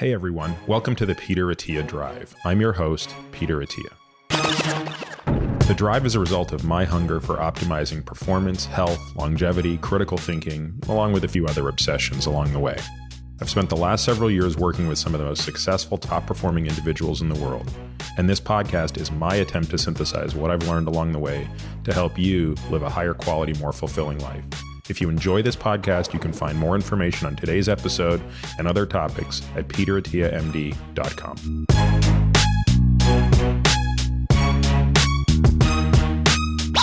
Hey everyone, welcome to the Peter Attia Drive. I'm your host, Peter Attia. The drive is a result of my hunger for optimizing performance, health, longevity, critical thinking, along with a few other obsessions along the way. I've spent the last several years working with some of the most successful, top-performing individuals in the world, and this podcast is my attempt to synthesize what I've learned along the way to help you live a higher quality, more fulfilling life. If you enjoy this podcast, you can find more information on today's episode and other topics at peterattiamd.com.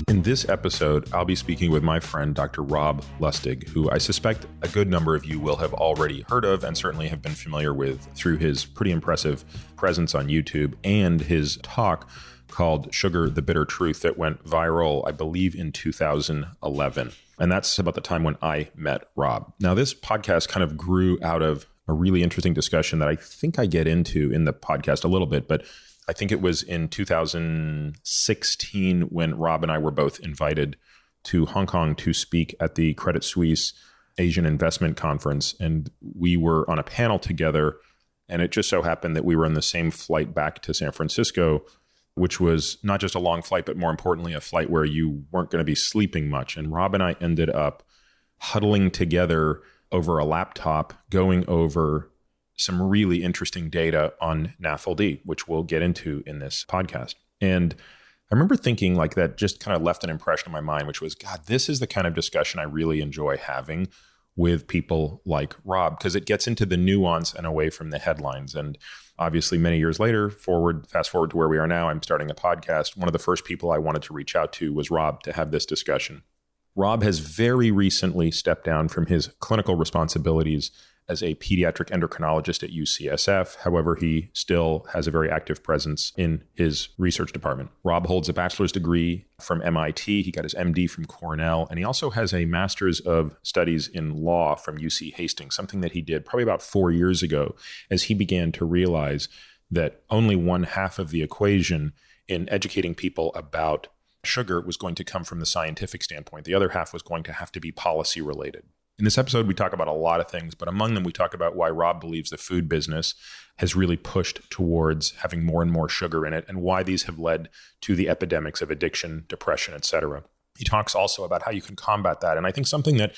In this episode, I'll be speaking with my friend, Dr. Rob Lustig, who I suspect a good number of you will have already heard of and certainly have been familiar with through his pretty impressive presence on YouTube and his talk called Sugar, the Bitter Truth that went viral, I believe, in 2011. And that's about the time when I met Rob. Now, this podcast kind of grew out of a really interesting discussion that I think I get into in the podcast a little bit, but I think it was in 2016 when Rob and I were both invited to Hong Kong to speak at the Credit Suisse Asian Investment Conference. And we were on a panel together, and it just so happened that we were on the same flight back to San Francisco, which was not just a long flight, but more importantly, a flight where you weren't going to be sleeping much. And Rob and I ended up huddling together over a laptop, going over some really interesting data on NAFLD, which we'll get into in this podcast. And I remember thinking like that just kind of left an impression in my mind, which was, God, this is the kind of discussion I really enjoy having with people like Rob, because it gets into the nuance and away from the headlines. And obviously, many years later, fast forward to where we are now, I'm starting a podcast. One of the first people I wanted to reach out to was Rob to have this discussion. Rob has very recently stepped down from his clinical responsibilities as a pediatric endocrinologist at UCSF. However, he still has a very active presence in his research department. Rob holds a bachelor's degree from MIT. He got his MD from Cornell, and he also has a master's of studies in law from UC Hastings, something that he did probably about 4 years ago as he began to realize that only one half of the equation in educating people about sugar was going to come from the scientific standpoint. The other half was going to have to be policy related. In this episode, we talk about a lot of things, but among them, we talk about why Rob believes the food business has really pushed towards having more and more sugar in it and why these have led to the epidemics of addiction, depression, et cetera. He talks also about how you can combat that. And I think something that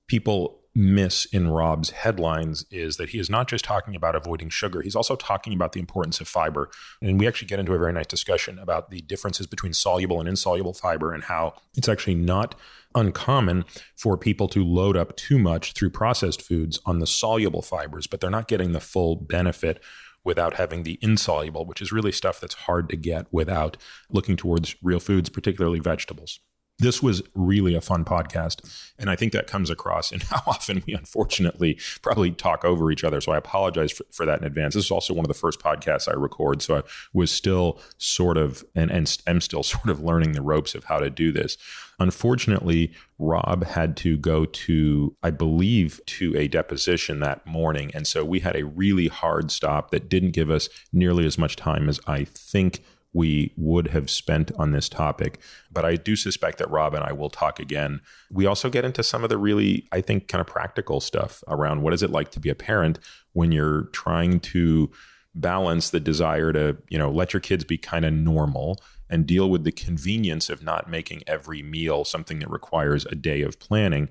people miss in Rob's headlines is that he is not just talking about avoiding sugar. He's also talking about the importance of fiber. And we actually get into a very nice discussion about the differences between soluble and insoluble fiber and how it's actually not uncommon for people to load up too much through processed foods on the soluble fibers, but they're not getting the full benefit without having the insoluble, which is really stuff that's hard to get without looking towards real foods, particularly vegetables. This was really a fun podcast, and I think that comes across in how often we unfortunately probably talk over each other, so I apologize for that in advance. This is also one of the first podcasts I record, so I was still sort of, and am still sort of learning the ropes of how to do this. Unfortunately, Rob had to go to, I believe, to a deposition that morning, and so we had a really hard stop that didn't give us nearly as much time as I think we would have spent on this topic. But I do suspect that Rob and I will talk again. We also get into some of the really, I think, kind of practical stuff around what is it like to be a parent when you're trying to balance the desire to, let your kids be kind of normal and deal with the convenience of not making every meal something that requires a day of planning.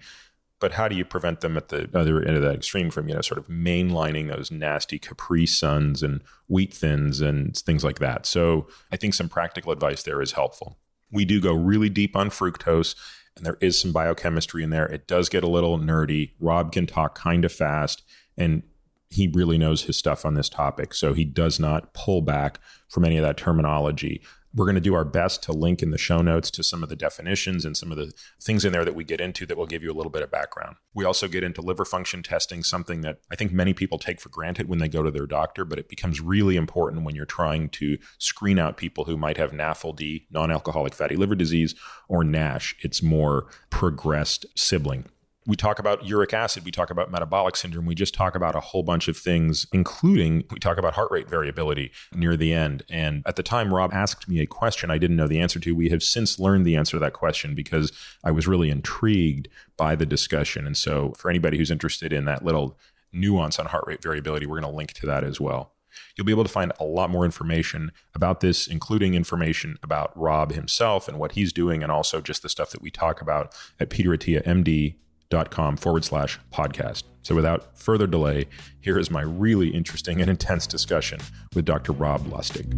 But how do you prevent them at the other end of that extreme from, sort of mainlining those nasty Capri Suns and Wheat Thins and things like that? So I think some practical advice there is helpful. We do go really deep on fructose, and there is some biochemistry in there. It does get a little nerdy. Rob can talk kind of fast, and he really knows his stuff on this topic. So he does not pull back from any of that terminology. We're going to do our best to link in the show notes to some of the definitions and some of the things in there that we get into that will give you a little bit of background. We also get into liver function testing, something that I think many people take for granted when they go to their doctor, but it becomes really important when you're trying to screen out people who might have NAFLD, non-alcoholic fatty liver disease, or NASH, its more progressed sibling. We talk about uric acid, we talk about metabolic syndrome, we just talk about a whole bunch of things, including we talk about heart rate variability near the end. And at the time, Rob asked me a question I didn't know the answer to. We have since learned the answer to that question because I was really intrigued by the discussion. And so for anybody who's interested in that little nuance on heart rate variability. We're going to link to that as well. You'll be able to find a lot more information about this, including information about Rob himself and what he's doing, and also just the stuff that we talk about at peteratiamd.com/podcast. So without further delay, here is my really interesting and intense discussion with Dr. Rob Lustig.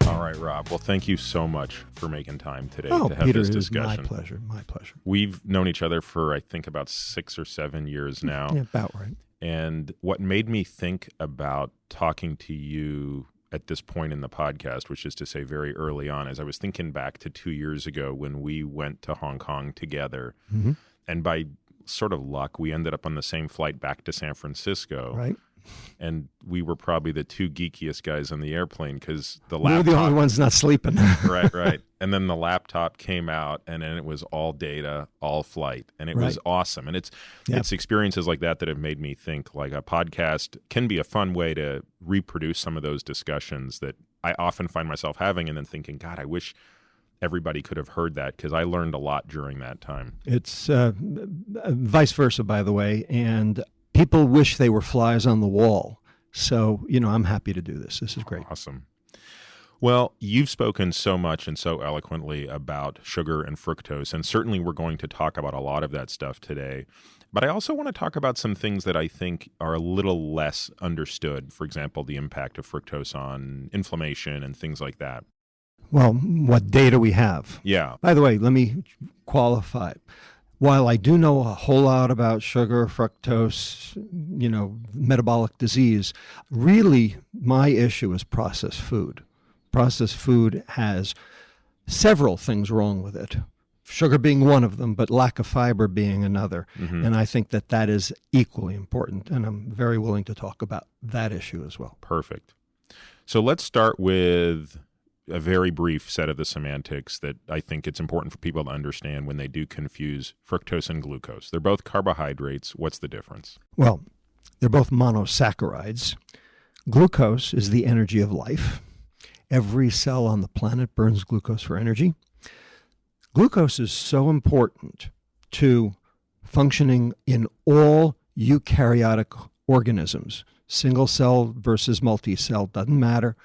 All right, Rob. Well, thank you so much for making time today to have Peter, this discussion. It is my pleasure. My pleasure. We've known each other for, I think, about 6 or 7 years now. Yeah, about right. And what made me think about talking to you at this point in the podcast, which is to say very early on, is I was thinking back to 2 years ago when we went to Hong Kong together. Mm-hmm. And by sort of luck, we ended up on the same flight back to San Francisco. Right. And we were probably the two geekiest guys on the airplane because the laptop... We were the only ones not sleeping. Right. And then the laptop came out, and then it was all data, all flight. And it was awesome. And it's experiences like that have made me think like a podcast can be a fun way to reproduce some of those discussions that I often find myself having, and then thinking, God, I wish everybody could have heard that, because I learned a lot during that time. It's vice versa, by the way. And people wish they were flies on the wall. So, I'm happy to do this. This is great. Awesome. Well, you've spoken so much and so eloquently about sugar and fructose, and certainly we're going to talk about a lot of that stuff today. But I also want to talk about some things that I think are a little less understood. For example, the impact of fructose on inflammation and things like that. Well, what data we have. Yeah. By the way, let me qualify. While I do know a whole lot about sugar, fructose, metabolic disease, really my issue is processed food. Processed food has several things wrong with it. Sugar being one of them, but lack of fiber being another. Mm-hmm. And I think that is equally important. And I'm very willing to talk about that issue as well. Perfect. So let's start with a very brief set of the semantics that I think it's important for people to understand when they do confuse fructose and glucose. They're both carbohydrates. What's the difference? Well, they're both monosaccharides. Glucose is the energy of life. Every cell on the planet burns glucose for energy. Glucose is so important to functioning in all eukaryotic organisms. Single cell versus multi-cell, doesn't matter.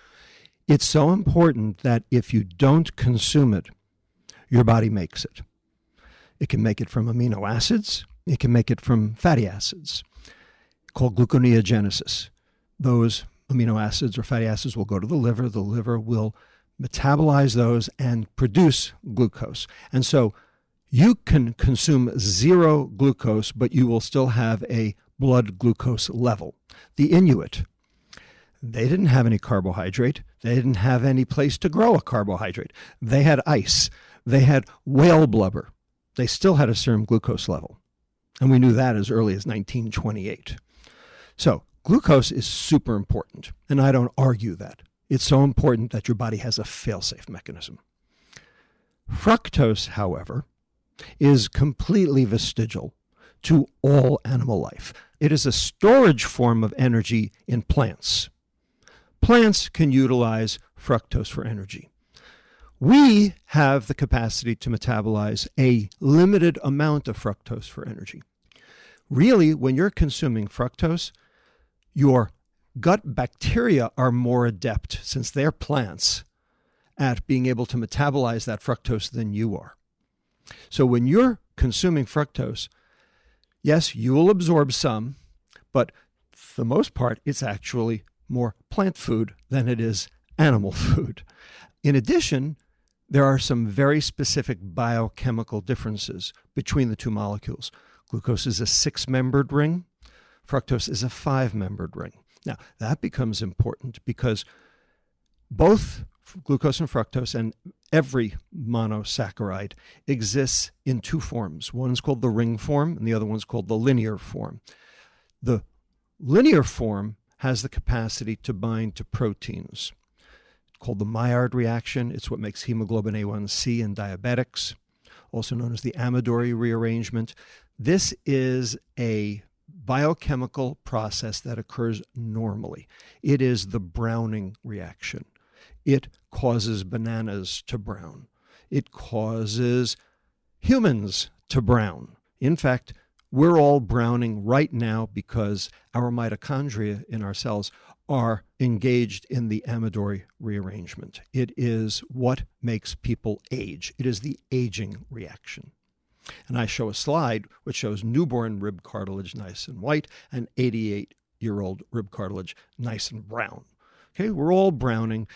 It's so important that if you don't consume it, your body makes it. It can make it from amino acids. It can make it from fatty acids, called gluconeogenesis. Those amino acids or fatty acids will go to the liver. The liver will metabolize those and produce glucose. And so you can consume zero glucose, but you will still have a blood glucose level. The Inuit, they didn't have any carbohydrate. They didn't have any place to grow a carbohydrate. They had ice. They had whale blubber. They still had a serum glucose level. And we knew that as early as 1928. So glucose is super important, and I don't argue that. It's so important that your body has a fail-safe mechanism. Fructose, however, is completely vestigial to all animal life. It is a storage form of energy in plants. Plants can utilize fructose for energy. We have the capacity to metabolize a limited amount of fructose for energy. Really, when you're consuming fructose, your gut bacteria are more adept, since they're plants, at being able to metabolize that fructose than you are. So when you're consuming fructose, yes, you will absorb some, but for the most part, it's actually more plant food than it is animal food. In addition, there are some very specific biochemical differences between the two molecules. Glucose is a 6-membered ring. Fructose is a 5-membered ring. Now, that becomes important because both glucose and fructose and every monosaccharide exists in two forms. One is called the ring form, and the other one is called the linear form. The linear form has the capacity to bind to proteins. It's called the Maillard reaction. It's what makes hemoglobin A1C in diabetics, also known as the Amadori rearrangement. This is a biochemical process that occurs normally. It is the browning reaction. It causes bananas to brown. It causes humans to brown. In fact, We're all browning right now because our mitochondria in our cells are engaged in the amidori rearrangement. It is what makes people age. It is the aging reaction. And I show a slide which shows newborn rib cartilage nice and white and 88-year-old rib cartilage nice and brown. Okay, we're all browning.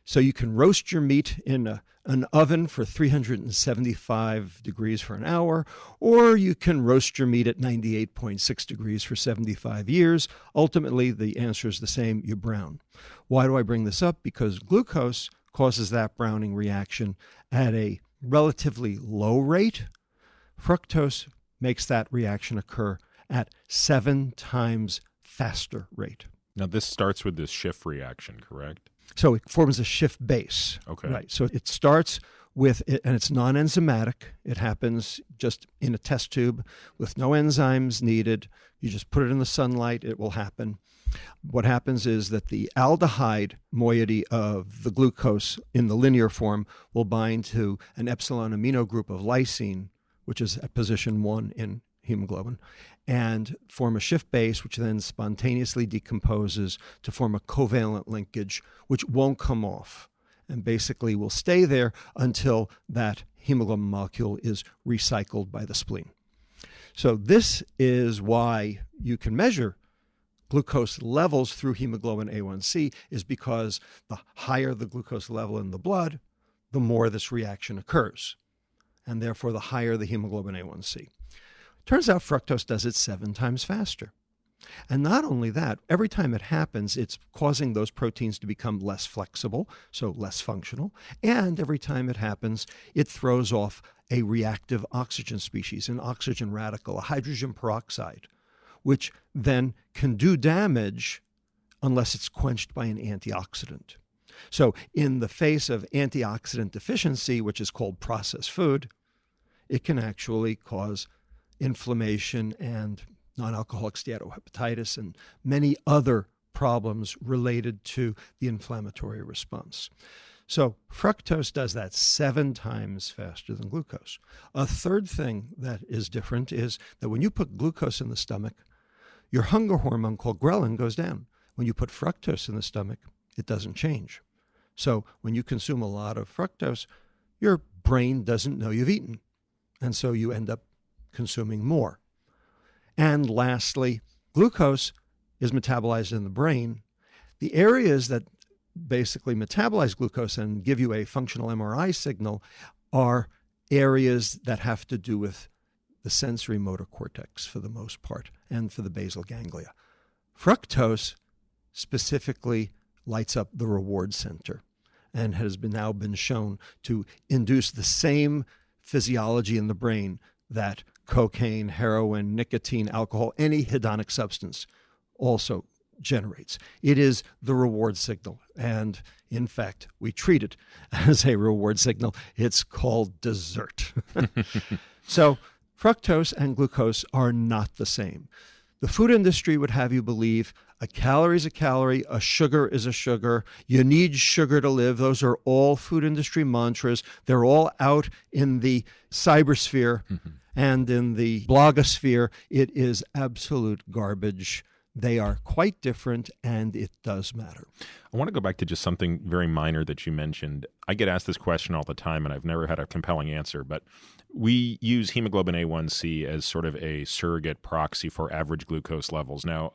So you can roast your meat in an oven for 375 degrees for an hour, or you can roast your meat at 98.6 degrees for 75 years. Ultimately, the answer is the same, you brown. Why do I bring this up? Because glucose causes that browning reaction at a relatively low rate. Fructose makes that reaction occur at 7 times faster rate. Now, this starts with this Schiff reaction, correct? So it forms a Schiff base. Okay. Right. So it starts with it, and it's non-enzymatic. It happens just in a test tube with no enzymes needed. You just put it in the sunlight, it will happen. What happens is that the aldehyde moiety of the glucose in the linear form will bind to an epsilon amino group of lysine, which is at position 1 in hemoglobin, and form a Schiff base, which then spontaneously decomposes to form a covalent linkage, which won't come off and basically will stay there until that hemoglobin molecule is recycled by the spleen. So this is why you can measure glucose levels through hemoglobin A1C, is because the higher the glucose level in the blood, the more this reaction occurs, and therefore the higher the hemoglobin A1C. Turns out fructose does it 7 times faster. And not only that, every time it happens, it's causing those proteins to become less flexible, so less functional. And every time it happens, it throws off a reactive oxygen species, an oxygen radical, a hydrogen peroxide, which then can do damage unless it's quenched by an antioxidant. So in the face of antioxidant deficiency, which is called processed food, it can actually cause inflammation and nonalcoholic steatohepatitis and many other problems related to the inflammatory response. So fructose does that 7 times faster than glucose. A third thing that is different is that when you put glucose in the stomach, your hunger hormone called ghrelin goes down. When you put fructose in the stomach, it doesn't change. So when you consume a lot of fructose, your brain doesn't know you've eaten. And so you end up consuming more. And lastly, glucose is metabolized in the brain. The areas that basically metabolize glucose and give you a functional MRI signal are areas that have to do with the sensory motor cortex for the most part and for the basal ganglia. Fructose specifically lights up the reward center and has now been shown to induce the same physiology in the brain that cocaine, heroin, nicotine, alcohol, any hedonic substance also generates. It is the reward signal. And in fact, we treat it as a reward signal. It's called dessert. So fructose and glucose are not the same. The food industry would have you believe a calorie is a calorie, a sugar is a sugar, you need sugar to live. Those are all food industry mantras. They're all out in the cybersphere and in the blogosphere. It is absolute garbage. They are quite different, and it does matter. I want to go back to just something very minor that you mentioned. I get asked this question all the time, and I've never had a compelling answer, but we use hemoglobin A1C as sort of a surrogate proxy for average glucose levels. Now,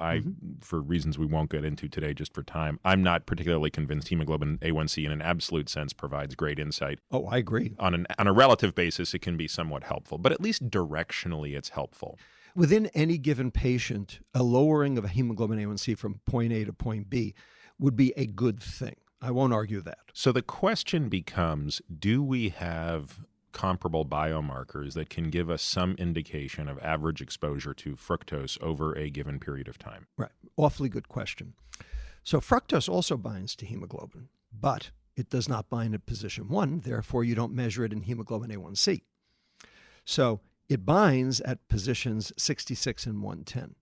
for reasons we won't get into today just for time, I'm not particularly convinced hemoglobin A1C in an absolute sense provides great insight. Oh, I agree. On a relative basis, it can be somewhat helpful, but at least directionally it's helpful. Within any given patient, a lowering of a hemoglobin A1C from point A to point B would be a good thing. I won't argue that. So the question becomes, do we have comparable biomarkers that can give us some indication of average exposure to fructose over a given period of time? Right. Awfully good question. So fructose also binds to hemoglobin, but it does not bind at position 1. Therefore, you don't measure it in hemoglobin A1C. So it binds at positions 66 and 110.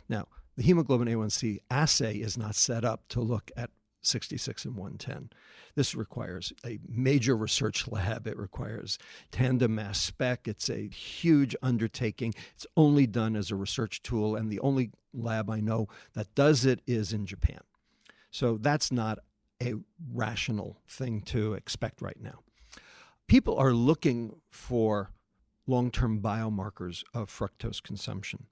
Now, the hemoglobin A1C assay is not set up to look at 66 and 110. This requires a major research lab. It requires tandem mass spec. It's a huge undertaking. It's only done as a research tool, and the only lab I know that does it is in Japan. So that's not a rational thing to expect right now. People are looking for long-term biomarkers of fructose consumption.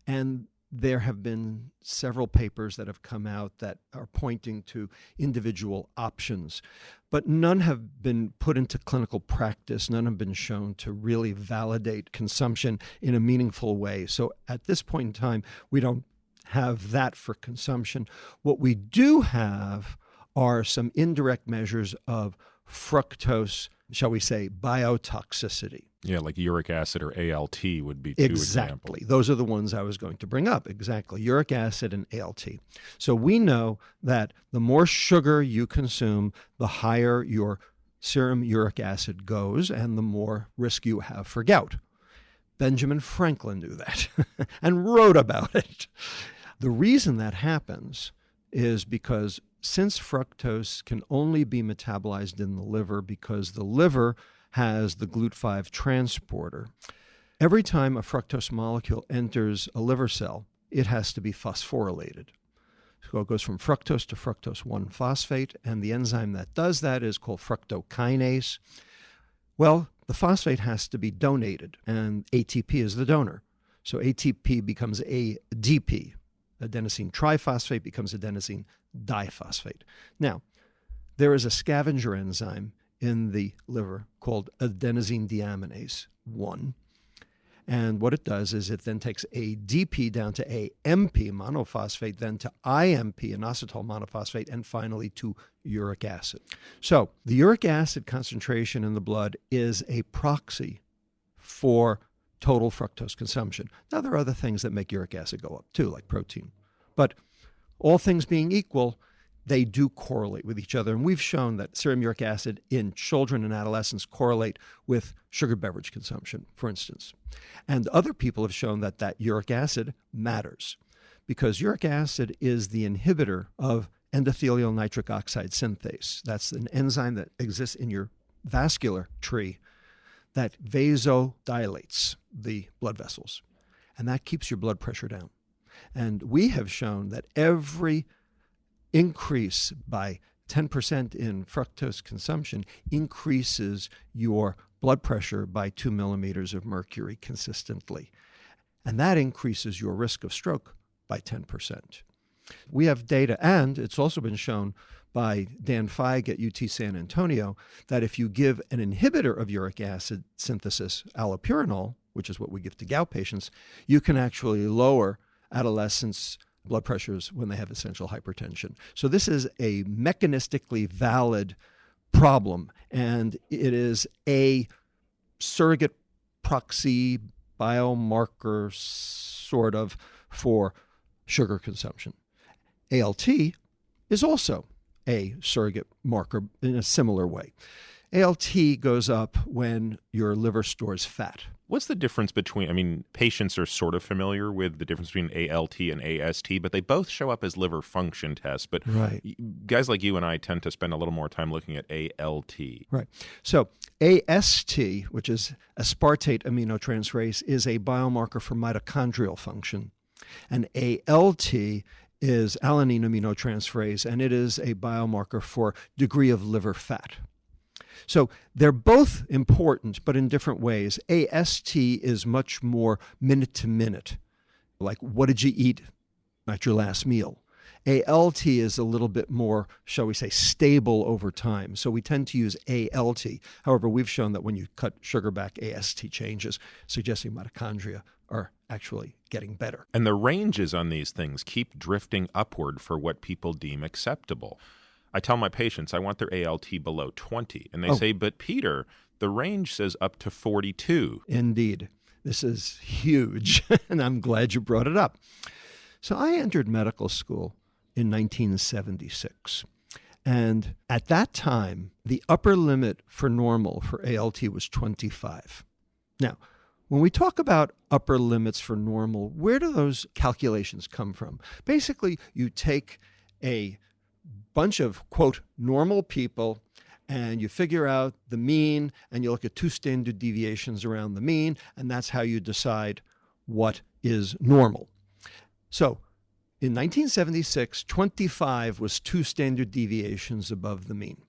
And there have been several papers that have come out that are pointing to individual options, but none have been put into clinical practice. None have been shown to really validate consumption in a meaningful way. So at this point in time, we don't have that for consumption. What we do have are some indirect measures of fructose, shall we say, biotoxicity. Yeah, like uric acid or ALT would be two examples. Exactly. Those are the ones I was going to bring up. Exactly. Uric acid and ALT. So we know that the more sugar you consume, the higher your serum uric acid goes and the more risk you have for gout. Benjamin Franklin knew that and wrote about it. The reason that happens is because since fructose can only be metabolized in the liver because the liver has the GLUT5 transporter, every time a fructose molecule enters a liver cell, it has to be phosphorylated. So it goes from fructose to fructose 1-phosphate, and the enzyme that does that is called fructokinase. Well, the phosphate has to be donated, and ATP is the donor. So ATP becomes ADP. Adenosine triphosphate becomes adenosine diphosphate. Now, there is a scavenger enzyme in the liver called adenosine deaminase 1. And what it does is it then takes ADP down to AMP, monophosphate, then to IMP, inositol monophosphate, and finally to uric acid. So the uric acid concentration in the blood is a proxy for total fructose consumption. Now, there are other things that make uric acid go up too, like protein. But all things being equal, they do correlate with each other. And we've shown that serum uric acid in children and adolescents correlate with sugar beverage consumption, for instance. And other people have shown that that uric acid matters because uric acid is the inhibitor of endothelial nitric oxide synthase. That's an enzyme that exists in your vascular tree that vasodilates the blood vessels. And that keeps your blood pressure down. And we have shown that every increase by 10% in fructose consumption increases your blood pressure by 2 millimeters of mercury consistently. And that increases your risk of stroke by 10%. We have data, and it's also been shown by Dan Feig at UT San Antonio, that if you give an inhibitor of uric acid synthesis, allopurinol, which is what we give to gout patients, you can actually lower adolescents' blood pressures when they have essential hypertension. So this is a mechanistically valid problem, and it is a surrogate proxy biomarker sort of for sugar consumption. ALT is also a surrogate marker in a similar way. ALT goes up when your liver stores fat. What's the difference between, patients are sort of familiar with the difference between ALT and AST, but they both show up as liver function tests. But right. Guys like you and I tend to spend a little more time looking at ALT. Right. So AST, which is aspartate aminotransferase, is a biomarker for mitochondrial function. And ALT is alanine aminotransferase, and it is a biomarker for degree of liver fat. So they're both important, but in different ways. AST is much more minute to minute, like what did you eat at your last meal? ALT is a little bit more, shall we say, stable over time. So we tend to use ALT. However, we've shown that when you cut sugar back, AST changes, suggesting mitochondria are actually getting better. And the ranges on these things keep drifting upward for what people deem acceptable. I tell my patients I want their ALT below 20, and they say, but Peter, the range says up to 42. Indeed. This is huge, and I'm glad you brought it up. So I entered medical school in 1976, and at that time, the upper limit for normal for ALT was 25. Now, when we talk about upper limits for normal, where do those calculations come from? Basically, you take a bunch of, quote, normal people, and you figure out the mean, and you look at 2 standard deviations around the mean, and that's how you decide what is normal. So in 1976, 25 was 2 standard deviations above the mean.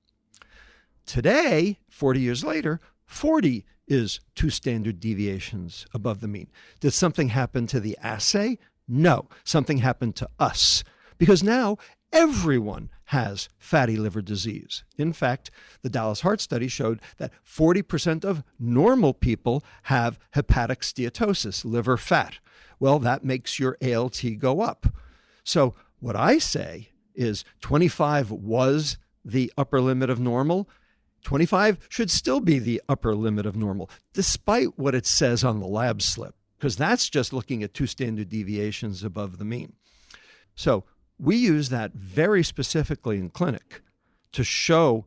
Today, 40 years later, 40 is 2 standard deviations above the mean. Did something happen to the assay? No, something happened to us, because now everyone has fatty liver disease. In fact, the Dallas Heart Study showed that 40% of normal people have hepatic steatosis, liver fat. Well, that makes your ALT go up. So what I say is 25 was the upper limit of normal. 25 should still be the upper limit of normal, despite what it says on the lab slip, because that's just looking at 2 standard deviations above the mean. So we use that very specifically in clinic to show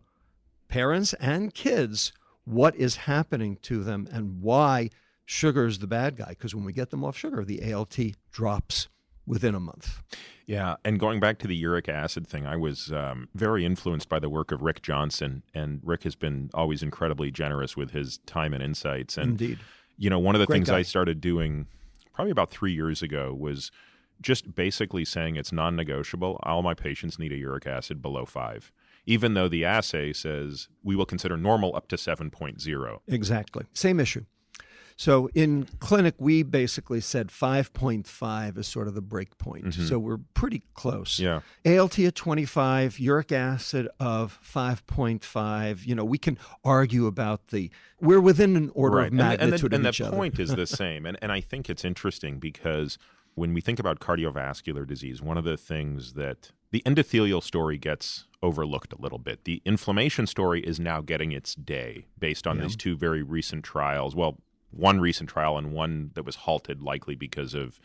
parents and kids what is happening to them and why sugar is the bad guy. Because when we get them off sugar, the ALT drops within a month. Yeah, and going back to the uric acid thing, I was very influenced by the work of Rick Johnson, and Rick has been always incredibly generous with his time and insights. And, Indeed. You know, one of the Great things guy. I started doing probably about 3 years ago was just basically saying it's non-negotiable. All my patients need a uric acid below 5, even though the assay says we will consider normal up to 7.0. Exactly. Same issue. So in clinic, we basically said 5.5 is sort of the break point. So we're pretty close. Yeah. ALT at 25, uric acid of 5.5. You know, we can argue about we're within an order of magnitude of each other. And the point is the same. And I think it's interesting because when we think about cardiovascular disease, one of the things that the endothelial story gets overlooked a little bit. The inflammation story is now getting its day based on these 2 very recent trials. Well, one recent trial and one that was halted likely because of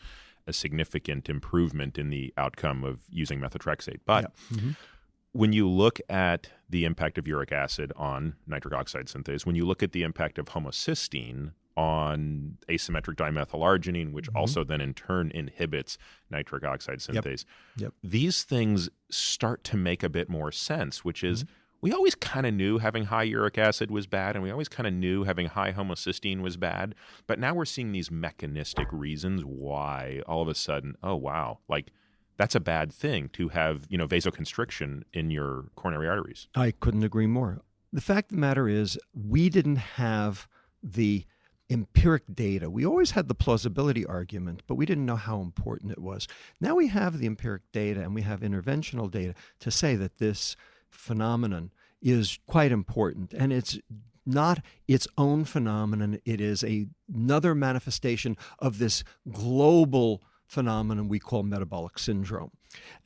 a significant improvement in the outcome of using methotrexate. But when you look at the impact of uric acid on nitric oxide synthase, when you look at the impact of homocysteine on asymmetric dimethylarginine, which also then in turn inhibits nitric oxide synthase, these things start to make a bit more sense, which is we always kind of knew having high uric acid was bad, and we always kind of knew having high homocysteine was bad. But now we're seeing these mechanistic reasons why all of a sudden, oh, wow, like that's a bad thing to have, you know, vasoconstriction in your coronary arteries. I couldn't agree more. The fact of the matter is we didn't have the empiric data. We always had the plausibility argument, but we didn't know how important it was. Now we have the empiric data and we have interventional data to say that this phenomenon is quite important, and it's not its own phenomenon. It is another manifestation of this global phenomenon we call metabolic syndrome.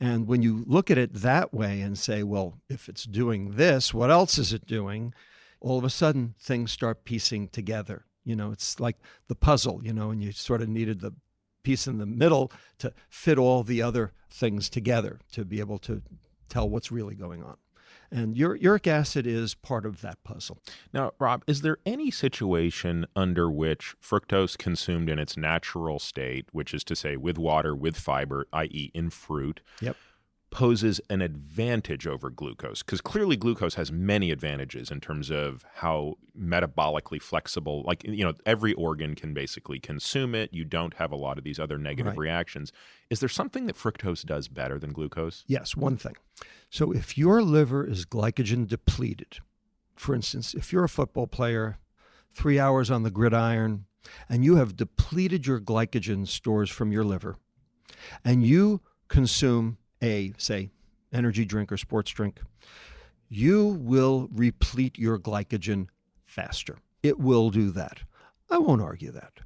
And when you look at it that way and say, well, if it's doing this, what else is it doing? All of a sudden, things start piecing together. You know, it's like the puzzle, you know, and you sort of needed the piece in the middle to fit all the other things together to be able to tell what's really going on. And uric acid is part of that puzzle. Now, Rob, is there any situation under which fructose consumed in its natural state, which is to say with water, with fiber, i.e. in fruit, poses an advantage over glucose? Because clearly glucose has many advantages in terms of how metabolically flexible, like, you know, every organ can basically consume it. You don't have a lot of these other negative reactions. Is there something that fructose does better than glucose? Yes, one thing. So if your liver is glycogen depleted, for instance, if you're a football player, 3 hours on the gridiron, and you have depleted your glycogen stores from your liver, and you consume a, say, energy drink or sports drink, you will replete your glycogen faster. It will do that. I won't argue that.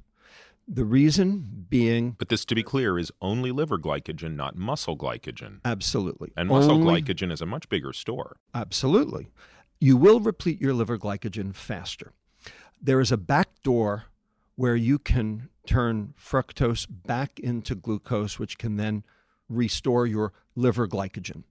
The reason being... But this, to be clear, is only liver glycogen, not muscle glycogen. Absolutely. And muscle glycogen is a much bigger store. Absolutely. You will replete your liver glycogen faster. There is a back door where you can turn fructose back into glucose, which can then restore your liver glycogen.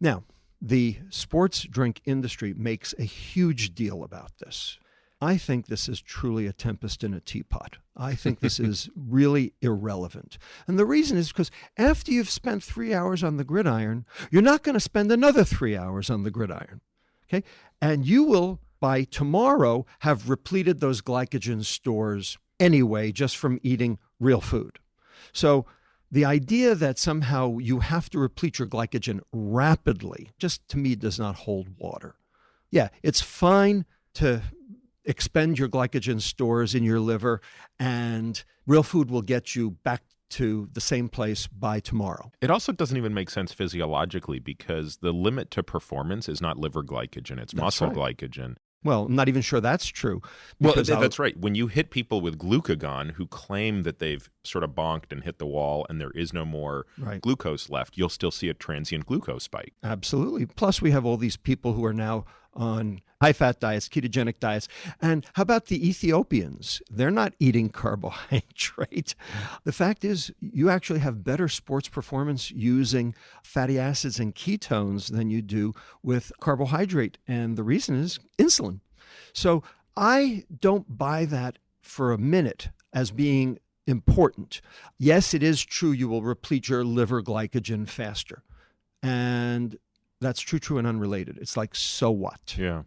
Now, the sports drink industry makes a huge deal about this. I think this is truly a tempest in a teapot. I think this is really irrelevant. And the reason is because after you've spent 3 hours on the gridiron, you're not going to spend another 3 hours on the gridiron. Okay? And you will, by tomorrow, have repleted those glycogen stores anyway, just from eating real food. So the idea that somehow you have to replete your glycogen rapidly, just to me does not hold water. Yeah, it's fine to expend your glycogen stores in your liver, and real food will get you back to the same place by tomorrow. It also doesn't even make sense physiologically because the limit to performance is not liver glycogen, it's muscle glycogen. Well, I'm not even sure that's true. Well, that's right. When you hit people with glucagon who claim that they've sort of bonked and hit the wall and there is no more glucose left, you'll still see a transient glucose spike. Absolutely. Plus, we have all these people who are now on high-fat diets, ketogenic diets. And how about the Ethiopians? They're not eating carbohydrate. The fact is, you actually have better sports performance using fatty acids and ketones than you do with carbohydrate. And the reason is insulin. So I don't buy that for a minute as being important. Yes, it is true you will replete your liver glycogen faster. And that's true, and unrelated. It's like, so what? Yeah.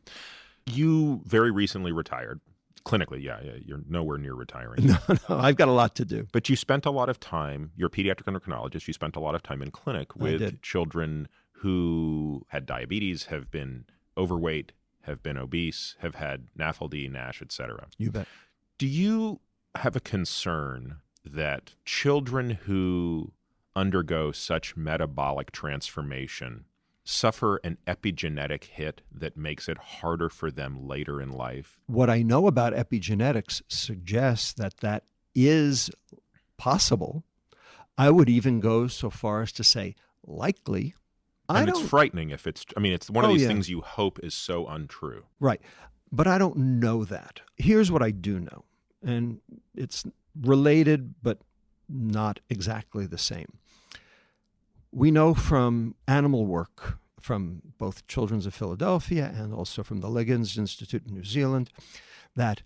You very recently retired. Clinically, yeah. You're nowhere near retiring. No, I've got a lot to do. But you spent a lot of time, you're a pediatric endocrinologist, you spent a lot of time in clinic with children who had diabetes, have been overweight, have been obese, have had NAFLD, NASH, et cetera. You bet. Do you have a concern that children who undergo such metabolic transformation suffer an epigenetic hit that makes it harder for them later in life? What I know about epigenetics suggests that that is possible. I would even go so far as to say likely. It's frightening if it's one of these things you hope is so untrue. Right. But I don't know that. Here's what I do know, and it's related but not exactly the same. We know from animal work, from both Children's of Philadelphia and also from the Liggins Institute in New Zealand, that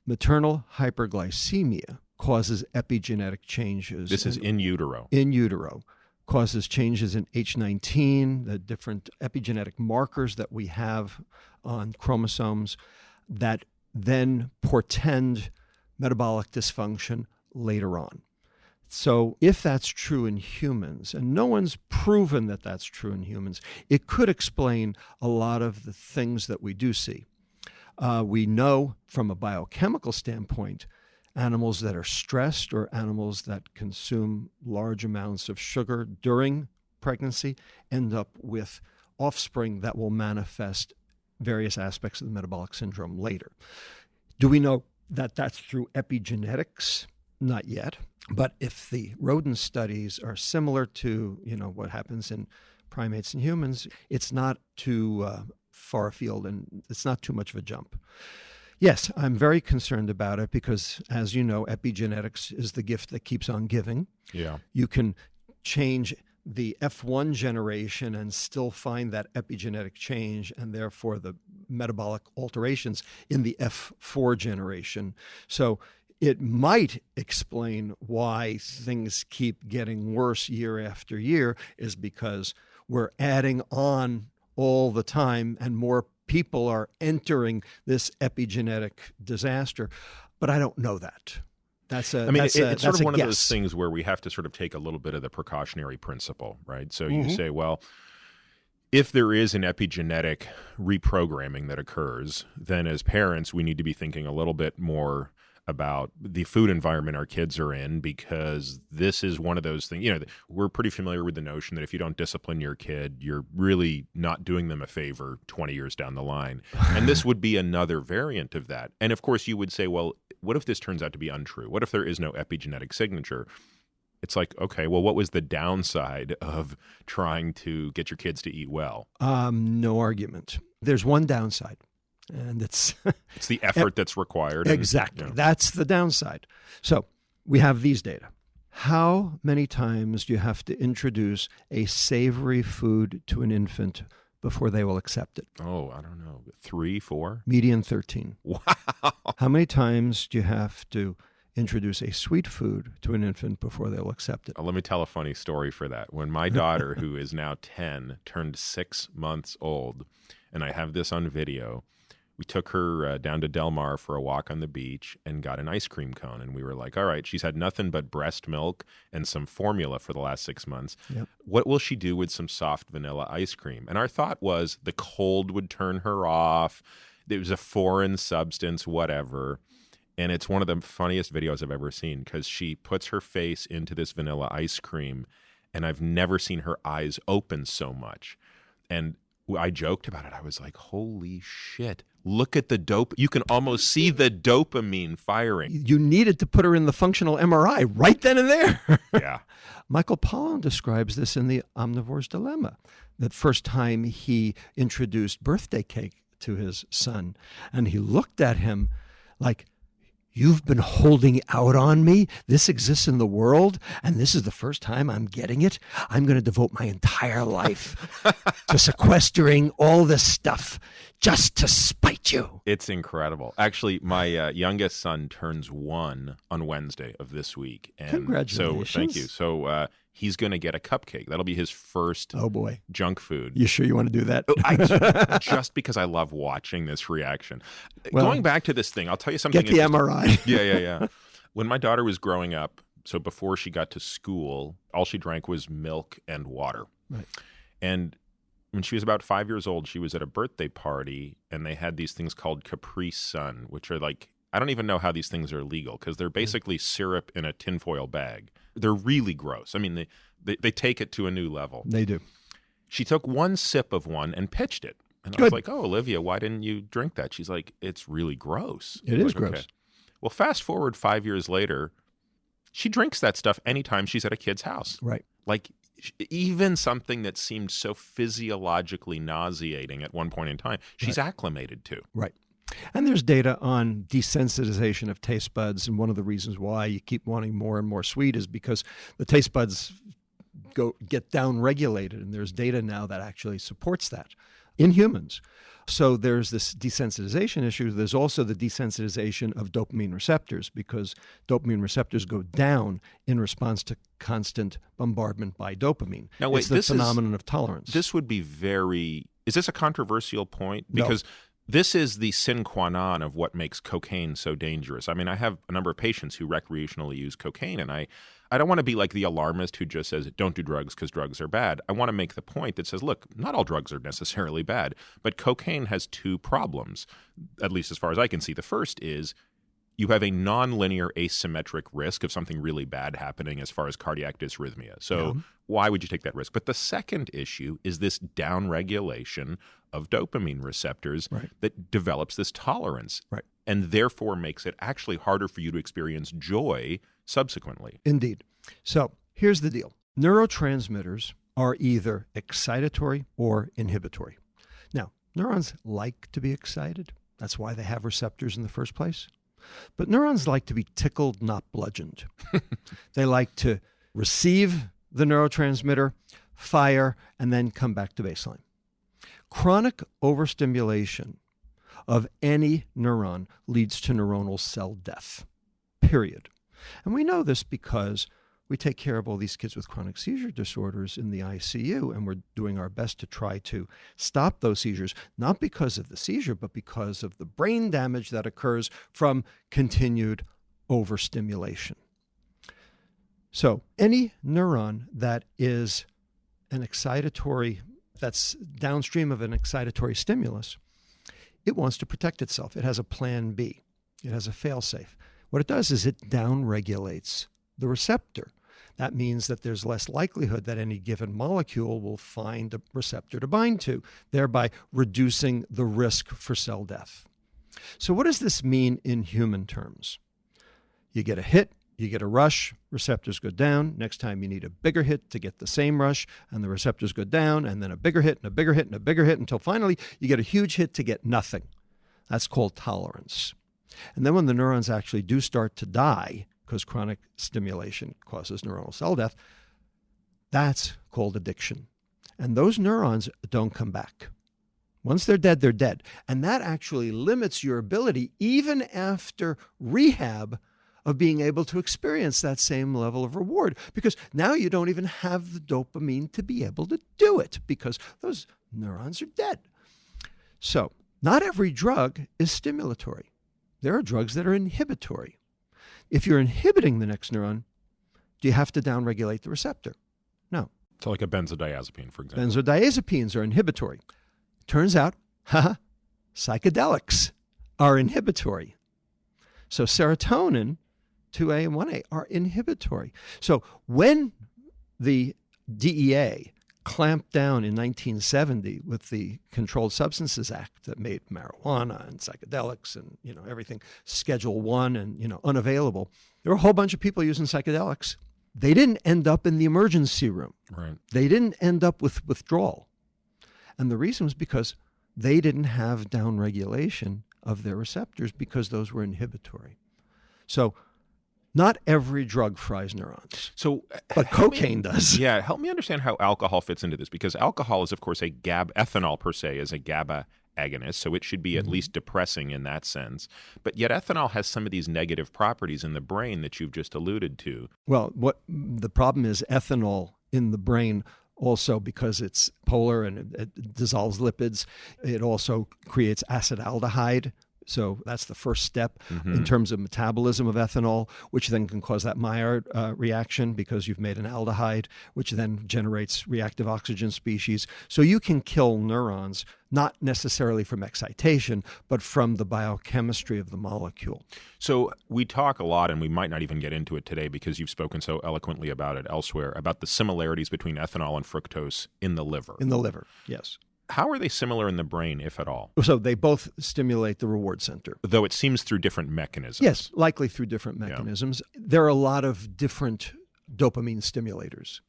maternal hyperglycemia causes epigenetic changes. This is in utero. In utero. Causes changes in H19, the different epigenetic markers that we have on chromosomes that then portend metabolic dysfunction later on. So if that's true in humans, and no one's proven that that's true in humans, it could explain a lot of the things that we do see. We know from a biochemical standpoint, animals that are stressed or animals that consume large amounts of sugar during pregnancy end up with offspring that will manifest various aspects of the metabolic syndrome later. Do we know that that's through epigenetics? Not yet. But if the rodent studies are similar to, what happens in primates and humans, it's not too far afield and it's not too much of a jump. Yes, I'm very concerned about it because, as you know, epigenetics is the gift that keeps on giving. Yeah. You can change the F1 generation and still find that epigenetic change and therefore the metabolic alterations in the F4 generation. So it might explain why things keep getting worse year after year is because we're adding on all the time and more people are entering this epigenetic disaster. But I don't know that. It's sort of one of those things where we have to sort of take a little bit of the precautionary principle, right? So you say, well, if there is an epigenetic reprogramming that occurs, then as parents, we need to be thinking a little bit more about the food environment our kids are in, because this is one of those things, we're pretty familiar with the notion that if you don't discipline your kid, you're really not doing them a favor 20 years down the line. And this would be another variant of that. And of course you would say, well, what if this turns out to be untrue? What if there is no epigenetic signature? It's like, okay, well, what was the downside of trying to get your kids to eat well? No argument. There's one downside. And it's the effort that's required. Exactly. That's the downside. So we have these data. How many times do you have to introduce a savory food to an infant before they will accept it. Oh, I don't know. 3, 4? Median 13. Wow. How many times do you have to introduce a sweet food to an infant before they'll accept it? Let me tell a funny story for that. When my daughter, who is now 10, turned 6 months old, and I have this on video, we took her down to Del Mar for a walk on the beach and got an ice cream cone. And we were like, all right, she's had nothing but breast milk and some formula for the last 6 months. Yep. What will she do with some soft vanilla ice cream? And our thought was the cold would turn her off. It was a foreign substance, whatever. And it's one of the funniest videos I've ever seen because she puts her face into this vanilla ice cream, and I've never seen her eyes open so much. And I joked about it. I was like, holy shit. Look at the dope. You can almost see the dopamine firing. You needed to put her in the functional MRI right then and there. Yeah. Michael Pollan describes this in The Omnivore's Dilemma. The first time he introduced birthday cake to his son, and he looked at him like, you've been holding out on me. This exists in the world, and this is the first time I'm getting it. I'm going to devote my entire life to sequestering all this stuff just to spite you. It's incredible. Actually, my youngest son turns 1 on Wednesday of this week. And Congratulations. So, thank you. So he's going to get a cupcake. That'll be his first junk food. You sure you want to do that? Just because I love watching this reaction. Well, going back to this thing, I'll tell you something. Get the MRI. Yeah. When my daughter was growing up, so before she got to school, all she drank was milk and water. Right. And when she was about 5 years old, she was at a birthday party, and they had these things called Capri Sun, which are like, I don't even know how these things are legal because they're basically syrup in a tinfoil bag. They're really gross. I mean, they take it to a new level. They do. She took one sip of one and pitched it. And I was like, oh, Olivia, why didn't you drink that? She's like, it's really gross. It is gross. Okay. Well, fast forward 5 years later, she drinks that stuff anytime she's at a kid's house. Right. Like, even something that seemed so physiologically nauseating at one point in time, she's acclimated to. Right. And there's data on desensitization of taste buds, and one of the reasons why you keep wanting more and more sweet is because the taste buds get down-regulated, and there's data now that actually supports that in humans. So there's this desensitization issue. There's also the desensitization of dopamine receptors because dopamine receptors go down in response to constant bombardment by dopamine. Now, wait, it's the phenomenon of tolerance. This would be is this a controversial point? Because this is the sine qua non of what makes cocaine so dangerous. I mean, I have a number of patients who recreationally use cocaine, and I don't want to be like the alarmist who just says, don't do drugs because drugs are bad. I want to make the point that says, look, not all drugs are necessarily bad, but cocaine has 2 problems, at least as far as I can see. The first is you have a nonlinear asymmetric risk of something really bad happening as far as cardiac dysrhythmia. So why would you take that risk? But the second issue is this downregulation of dopamine receptors that develops this tolerance and therefore makes it actually harder for you to experience joy subsequently. Indeed. So here's the deal. Neurotransmitters are either excitatory or inhibitory. Now, neurons like to be excited. That's why they have receptors in the first place. But neurons like to be tickled, not bludgeoned. They like to receive the neurotransmitter, fire, and then come back to baseline. Chronic overstimulation of any neuron leads to neuronal cell death, period. And we know this because we take care of all these kids with chronic seizure disorders in the ICU, and we're doing our best to try to stop those seizures, not because of the seizure, but because of the brain damage that occurs from continued overstimulation. So any neuron that is an excitatory, that's downstream of an excitatory stimulus, it wants to protect itself. It has a plan B. It has a fail-safe. What it does is it downregulates the receptor. That means that there's less likelihood that any given molecule will find a receptor to bind to, thereby reducing the risk for cell death. So what does this mean in human terms? You get a hit, you get a rush, receptors go down. Next time you need a bigger hit to get the same rush, and the receptors go down, and then a bigger hit, and a bigger hit, and a bigger hit, until finally you get a huge hit to get nothing. That's called tolerance. And then when the neurons actually do start to die, because chronic stimulation causes neuronal cell death, that's called addiction. And those neurons don't come back. Once they're dead, they're dead. And that actually limits your ability, even after rehab, of being able to experience that same level of reward, because now you don't even have the dopamine to be able to do it because those neurons are dead. So not every drug is stimulatory. There are drugs that are inhibitory. If you're inhibiting the next neuron, do you have to downregulate the receptor? No. So like a benzodiazepine, for example. Benzodiazepines are inhibitory. Turns out, psychedelics are inhibitory. So serotonin, 2A and 1A, are inhibitory. So when the DEA clamped down in 1970 with the Controlled Substances Act that made marijuana and psychedelics and everything Schedule 1 and unavailable, there were a whole bunch of people using psychedelics. They didn't end up in the emergency room. Right. They didn't end up with withdrawal. And the reason was because they didn't have downregulation of their receptors because those were inhibitory. So not every drug fries neurons. But cocaine does. Yeah, help me understand how alcohol fits into this, because alcohol is, of course, ethanol per se is a GABA agonist, so it should be at least depressing in that sense. But yet ethanol has some of these negative properties in the brain that you've just alluded to. Well, what the problem is, ethanol in the brain also, because it's polar and it dissolves lipids, it also creates acetaldehyde. So that's the first step in terms of metabolism of ethanol, which then can cause that Maillard reaction because you've made an aldehyde, which then generates reactive oxygen species. So you can kill neurons, not necessarily from excitation, but from the biochemistry of the molecule. So we talk a lot, and we might not even get into it today because you've spoken so eloquently about it elsewhere, about the similarities between ethanol and fructose in the liver. In the liver, yes. How are they similar in the brain, if at all? So they both stimulate the reward center. Though it seems through different mechanisms. Yes, likely through different mechanisms. Yeah. There are a lot of different dopamine stimulators.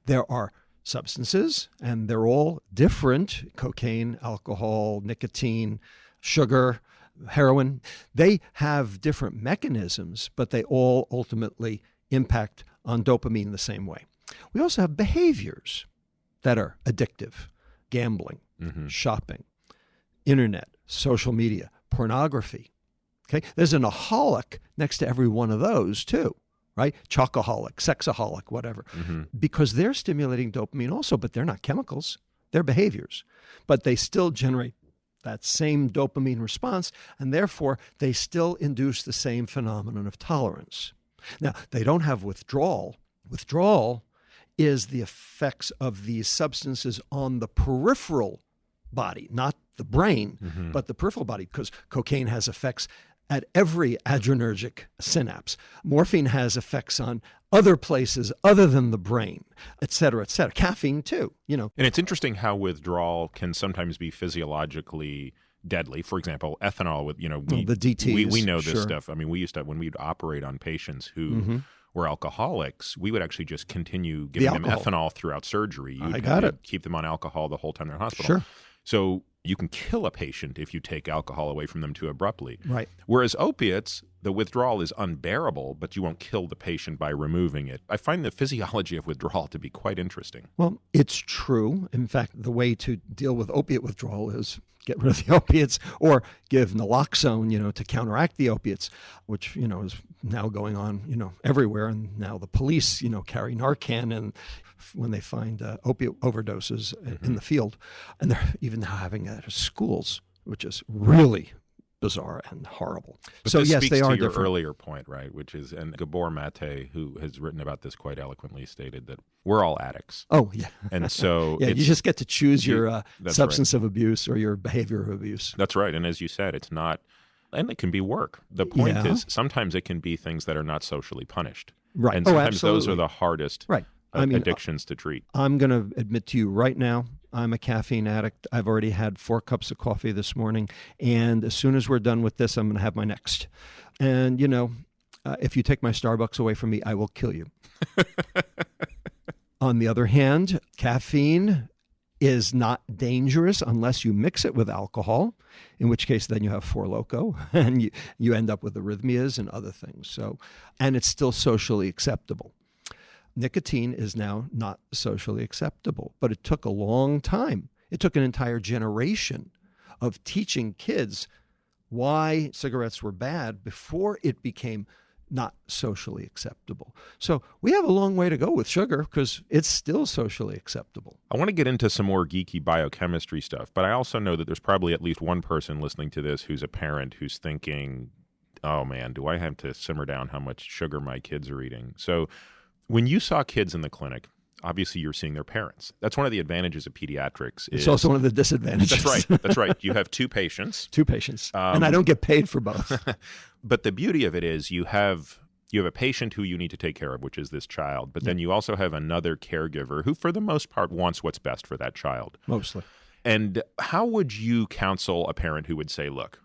There are substances, and they're all different: cocaine, alcohol, nicotine, sugar, heroin. They have different mechanisms, but they all ultimately impact on dopamine the same way. We also have behaviors that are addictive: gambling, shopping, internet, social media, pornography. Okay, there's an aholic next to every one of those too, right? Chocoholic, sexaholic, whatever, because they're stimulating dopamine also, but they're not chemicals, they're behaviors, but they still generate that same dopamine response, and therefore they still induce the same phenomenon of tolerance. Now, they don't have withdrawal. Withdrawal is the effects of these substances on the peripheral body, not the brain, but the peripheral body, because cocaine has effects at every adrenergic synapse. Morphine has effects on other places other than the brain, et cetera, et cetera. Caffeine too, And it's interesting how withdrawal can sometimes be physiologically deadly. For example, ethanol with, the DTs. We know this stuff. I mean, we used to, when we'd operate on patients who were alcoholics, we would actually just continue giving them ethanol throughout surgery. You'd keep them on alcohol the whole time they're in hospital. Sure. So you can kill a patient if you take alcohol away from them too abruptly. Right. Whereas opiates, the withdrawal is unbearable, but you won't kill the patient by removing it. I find the physiology of withdrawal to be quite interesting. Well, it's true. In fact, the way to deal with opiate withdrawal is get rid of the opiates or give naloxone, to counteract the opiates, which, is now going on, everywhere. And now the police, carry Narcan and when they find opiate overdoses in the field. And they're even now having it at schools, which is really bizarre and horrible. But so this yes, speaks they are to your different. earlier point, right? Which is, and Gabor Mate, who has written about this quite eloquently, stated that we're all addicts. Oh, yeah. And so you just get to choose your substance of abuse or your behavior of abuse. That's right. And as you said, it's not, and it can be work. The point is sometimes it can be things that are not socially punished. Right. And sometimes those are the hardest addictions to treat. I'm going to admit to you right now, I'm a caffeine addict. I've already had 4 cups of coffee this morning. And as soon as we're done with this, I'm going to have my next. And, if you take my Starbucks away from me, I will kill you. On the other hand, caffeine is not dangerous unless you mix it with alcohol, in which case then you have Four Loko and you end up with arrhythmias and other things. So, and it's still socially acceptable. Nicotine is now not socially acceptable, but it took a long time. It took an entire generation of teaching kids why cigarettes were bad before it became not socially acceptable. So we have a long way to go with sugar because it's still socially acceptable. I want to get into some more geeky biochemistry stuff, but I also know that there's probably at least one person listening to this who's a parent who's thinking, oh man, do I have to simmer down how much sugar my kids are eating? So when you saw kids in the clinic, obviously you're seeing their parents. That's one of the advantages of pediatrics. It's also one of the disadvantages. That's right. You have two patients. And I don't get paid for both. But the beauty of it is you have a patient who you need to take care of, which is this child. But then you also have another caregiver who, for the most part, wants what's best for that child. Mostly. And how would you counsel a parent who would say, look,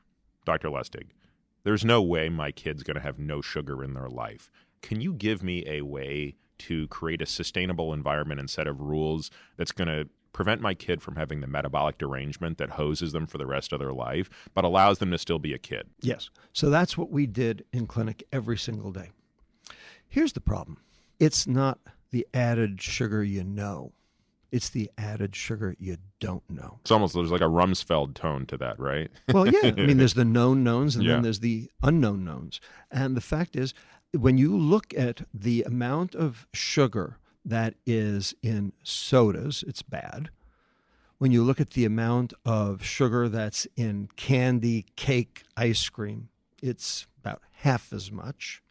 Dr. Lustig, there's no way my kid's going to have no sugar in their life. Can you give me a way to create a sustainable environment and set of rules that's going to prevent my kid from having the metabolic derangement that hoses them for the rest of their life, but allows them to still be a kid? Yes. So that's what we did in clinic every single day. Here's the problem. It's not the added sugar you know. It's the added sugar you don't know. It's almost, there's like a Rumsfeld tone to that, right? Well, yeah. I mean, there's the known knowns and then there's the unknown knowns. And the fact is, when you look at the amount of sugar that is in sodas, it's bad. When you look at the amount of sugar that's in candy, cake, ice cream, it's about half as much.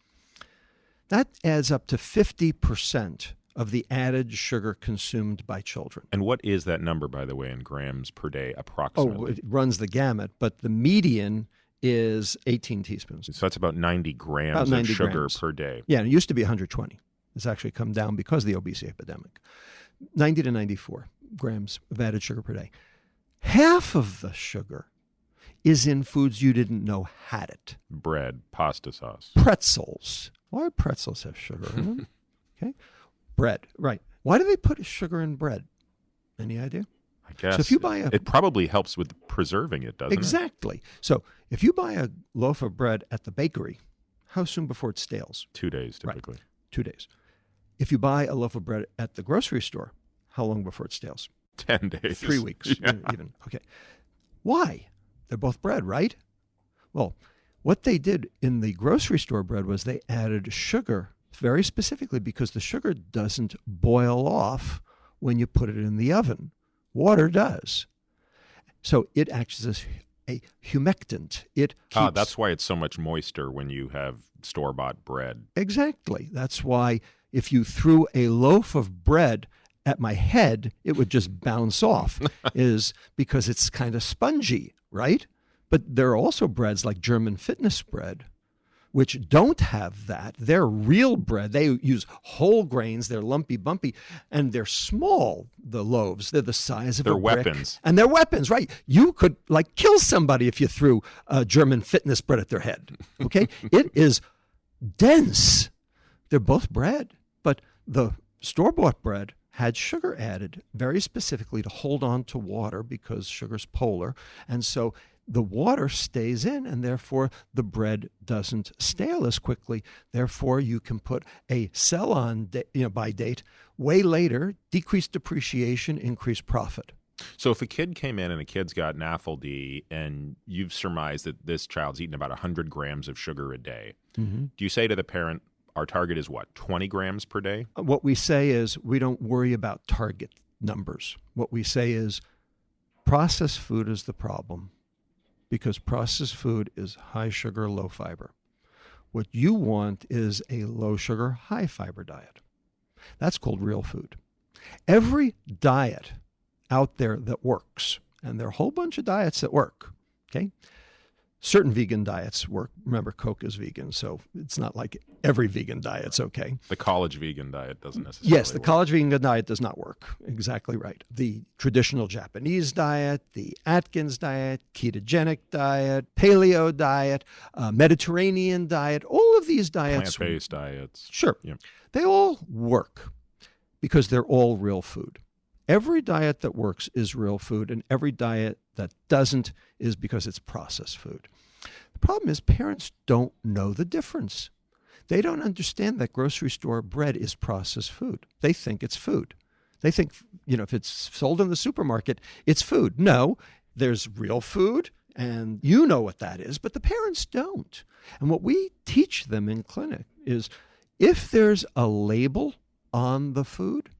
That adds up to 50% of the added sugar consumed by children. And what is that number, by the way, in grams per day, approximately? Oh, it runs the gamut, but the median is 18 teaspoons. So that's about 90 grams of sugar per day. Yeah, and it used to be 120. It's actually come down because of the obesity epidemic. 90 to 94 grams of added sugar per day. Half of the sugar is in foods you didn't know had it. Bread, pasta sauce. Pretzels. Why do pretzels have sugar in them? Okay. Bread, right. Why do they put sugar in bread? Any idea? I guess. So if you buy it probably helps with preserving it, doesn't it? Exactly. So if you buy a loaf of bread at the bakery, how soon before it stales? 2 days, typically. Right. 2 days. If you buy a loaf of bread at the grocery store, how long before it stales? 10 days. 3 weeks, even. Okay. Why? They're both bread, right? Well, what they did in the grocery store bread was they added sugar very specifically because the sugar doesn't boil off when you put it in the oven. Water does. So it acts as a humectant. It keeps... that's why it's so much moister when you have store-bought bread. Exactly. That's why if you threw a loaf of bread at my head, it would just bounce off, is because it's kind of spongy, right? But there are also breads like German fitness bread, which don't have that. They're real bread. They use whole grains. They're lumpy, bumpy, and they're small, the loaves. They're the size of a brick. They're weapons. And they're weapons, right? You could kill somebody if you threw German fitness bread at their head, okay? It is dense. They're both bread, but the store-bought bread had sugar added very specifically to hold on to water because sugar's polar. And so the water stays in, and therefore the bread doesn't stale as quickly. Therefore, you can put a sell-on by date way later, decrease depreciation, increase profit. So if a kid came in and a kid's got NAFLD and you've surmised that this child's eating about 100 grams of sugar a day, do you say to the parent, our target is what, 20 grams per day? What we say is we don't worry about target numbers. What we say is processed food is the problem because processed food is high sugar, low fiber. What you want is a low sugar, high fiber diet. That's called real food. Every diet out there that works, and there are a whole bunch of diets that work, okay? Certain vegan diets work. Remember, Coke is vegan, so it's not like every vegan diet's okay. The college vegan diet doesn't necessarily Yes, the college vegan diet does not work. Exactly right. The traditional Japanese diet, the Atkins diet, ketogenic diet, paleo diet, Mediterranean diet, all of these diets. Plant-based diets. Sure. Yep. They all work because they're all real food. Every diet that works is real food, and every diet that doesn't is because it's processed food. The problem is parents don't know the difference. They don't understand that grocery store bread is processed food. They think it's food. They think, if it's sold in the supermarket, it's food. No, there's real food, and you know what that is, but the parents don't. And what we teach them in clinic is if there's a label on the food,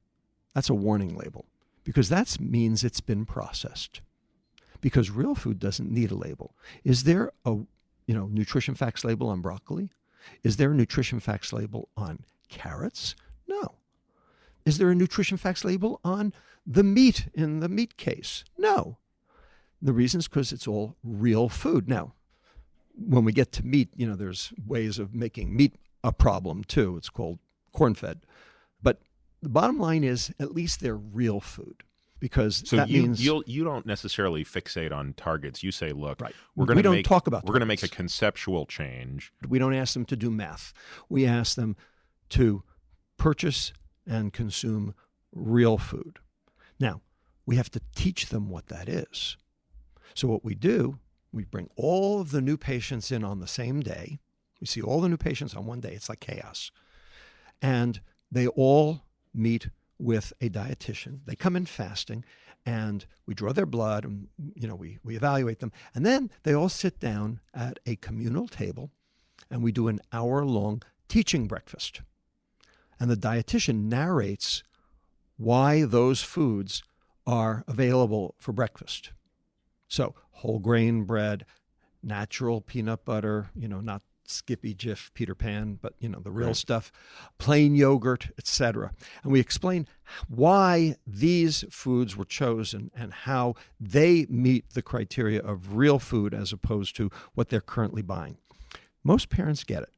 that's a warning label, because that means it's been processed. Because real food doesn't need a label. Is there a nutrition facts label on broccoli? Is there a nutrition facts label on carrots? No. Is there a nutrition facts label on the meat in the meat case? No. The reason is because it's all real food. Now, when we get to meat, there's ways of making meat a problem too. It's called corn-fed. But the bottom line is at least they're real food. Because so that means you don't necessarily fixate on targets. You say, look, right. we're going to talk about we're going to make a conceptual change. We don't ask them to do math. We ask them to purchase and consume real food. Now, we have to teach them what that is. So what we do, we bring all of the new patients in on the same day. We see all the new patients on one day. It's like chaos. And they all meet with a dietitian. They come in fasting, and we draw their blood, and we evaluate them. And then they all sit down at a communal table, and we do an hour-long teaching breakfast. And the dietitian narrates why those foods are available for breakfast. So whole grain bread, natural peanut butter, not Skippy, Jif, Peter Pan, but the real stuff, plain yogurt, etc. And we explain why these foods were chosen and how they meet the criteria of real food as opposed to what they're currently buying. Most parents get it.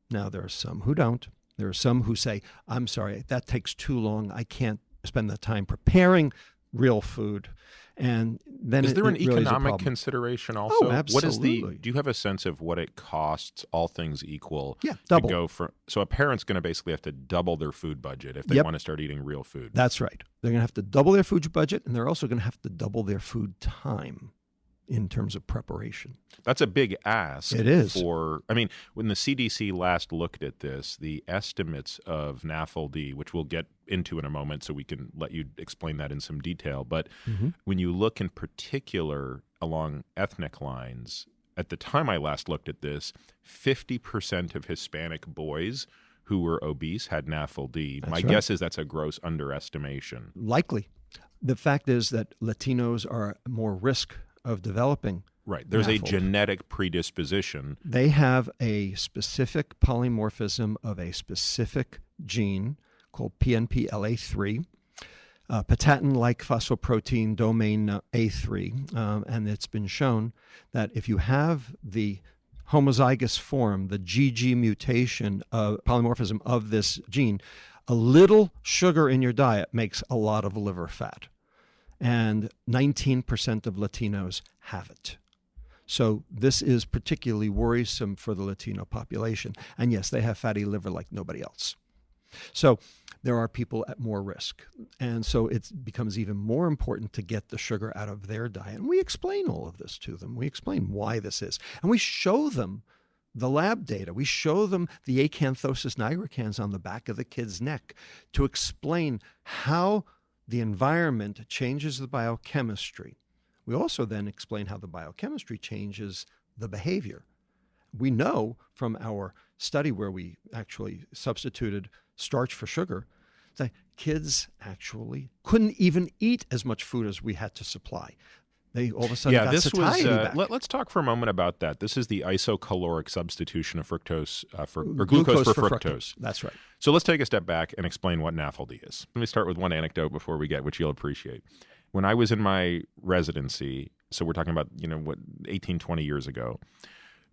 Now, there are some who don't. There are some who say, I'm sorry, that takes too long. I can't spend the time preparing real food. And then is there an really economic consideration also? Oh, absolutely. Do you have a sense of what it costs, all things equal? Yeah, double. To go for, so a parent's going to basically have to double their food budget if they want to start eating real food. That's right. They're going to have to double their food budget, and they're also going to have to double their food time in terms of preparation. That's a big ask. It is. When the CDC last looked at this, the estimates of NAFLD, which we'll get into in a moment so we can let you explain that in some detail, but when you look in particular along ethnic lines, at the time I last looked at this, 50% of Hispanic boys who were obese had NAFLD. My guess is that's a gross underestimation. Likely. The fact is that Latinos are more risk of developing. Right. There's NAFLD. A genetic predisposition. They have a specific polymorphism of a specific gene called PNPLA3, patatin-like phosphoprotein domain A3, and it's been shown that if you have the homozygous form, the GG mutation of polymorphism of this gene, a little sugar in your diet makes a lot of liver fat. And 19% of Latinos have it. So this is particularly worrisome for the Latino population. And yes, they have fatty liver like nobody else. So there are people at more risk. And so it becomes even more important to get the sugar out of their diet. And we explain all of this to them. We explain why this is. And we show them the lab data. We show them the acanthosis nigricans on the back of the kid's neck to explain how the environment changes the biochemistry. We also then explain how the biochemistry changes the behavior. We know from our study where we actually substituted starch for sugar that kids actually couldn't even eat as much food as we had to supply. They all of a sudden got satiety back. Let's talk for a moment about that. This is the isocaloric substitution of fructose glucose for fructose. That's right. So let's take a step back and explain what NAFLD is. Let me start with one anecdote before we get, which you'll appreciate. When I was in my residency, so we're talking about 18, 20 years ago,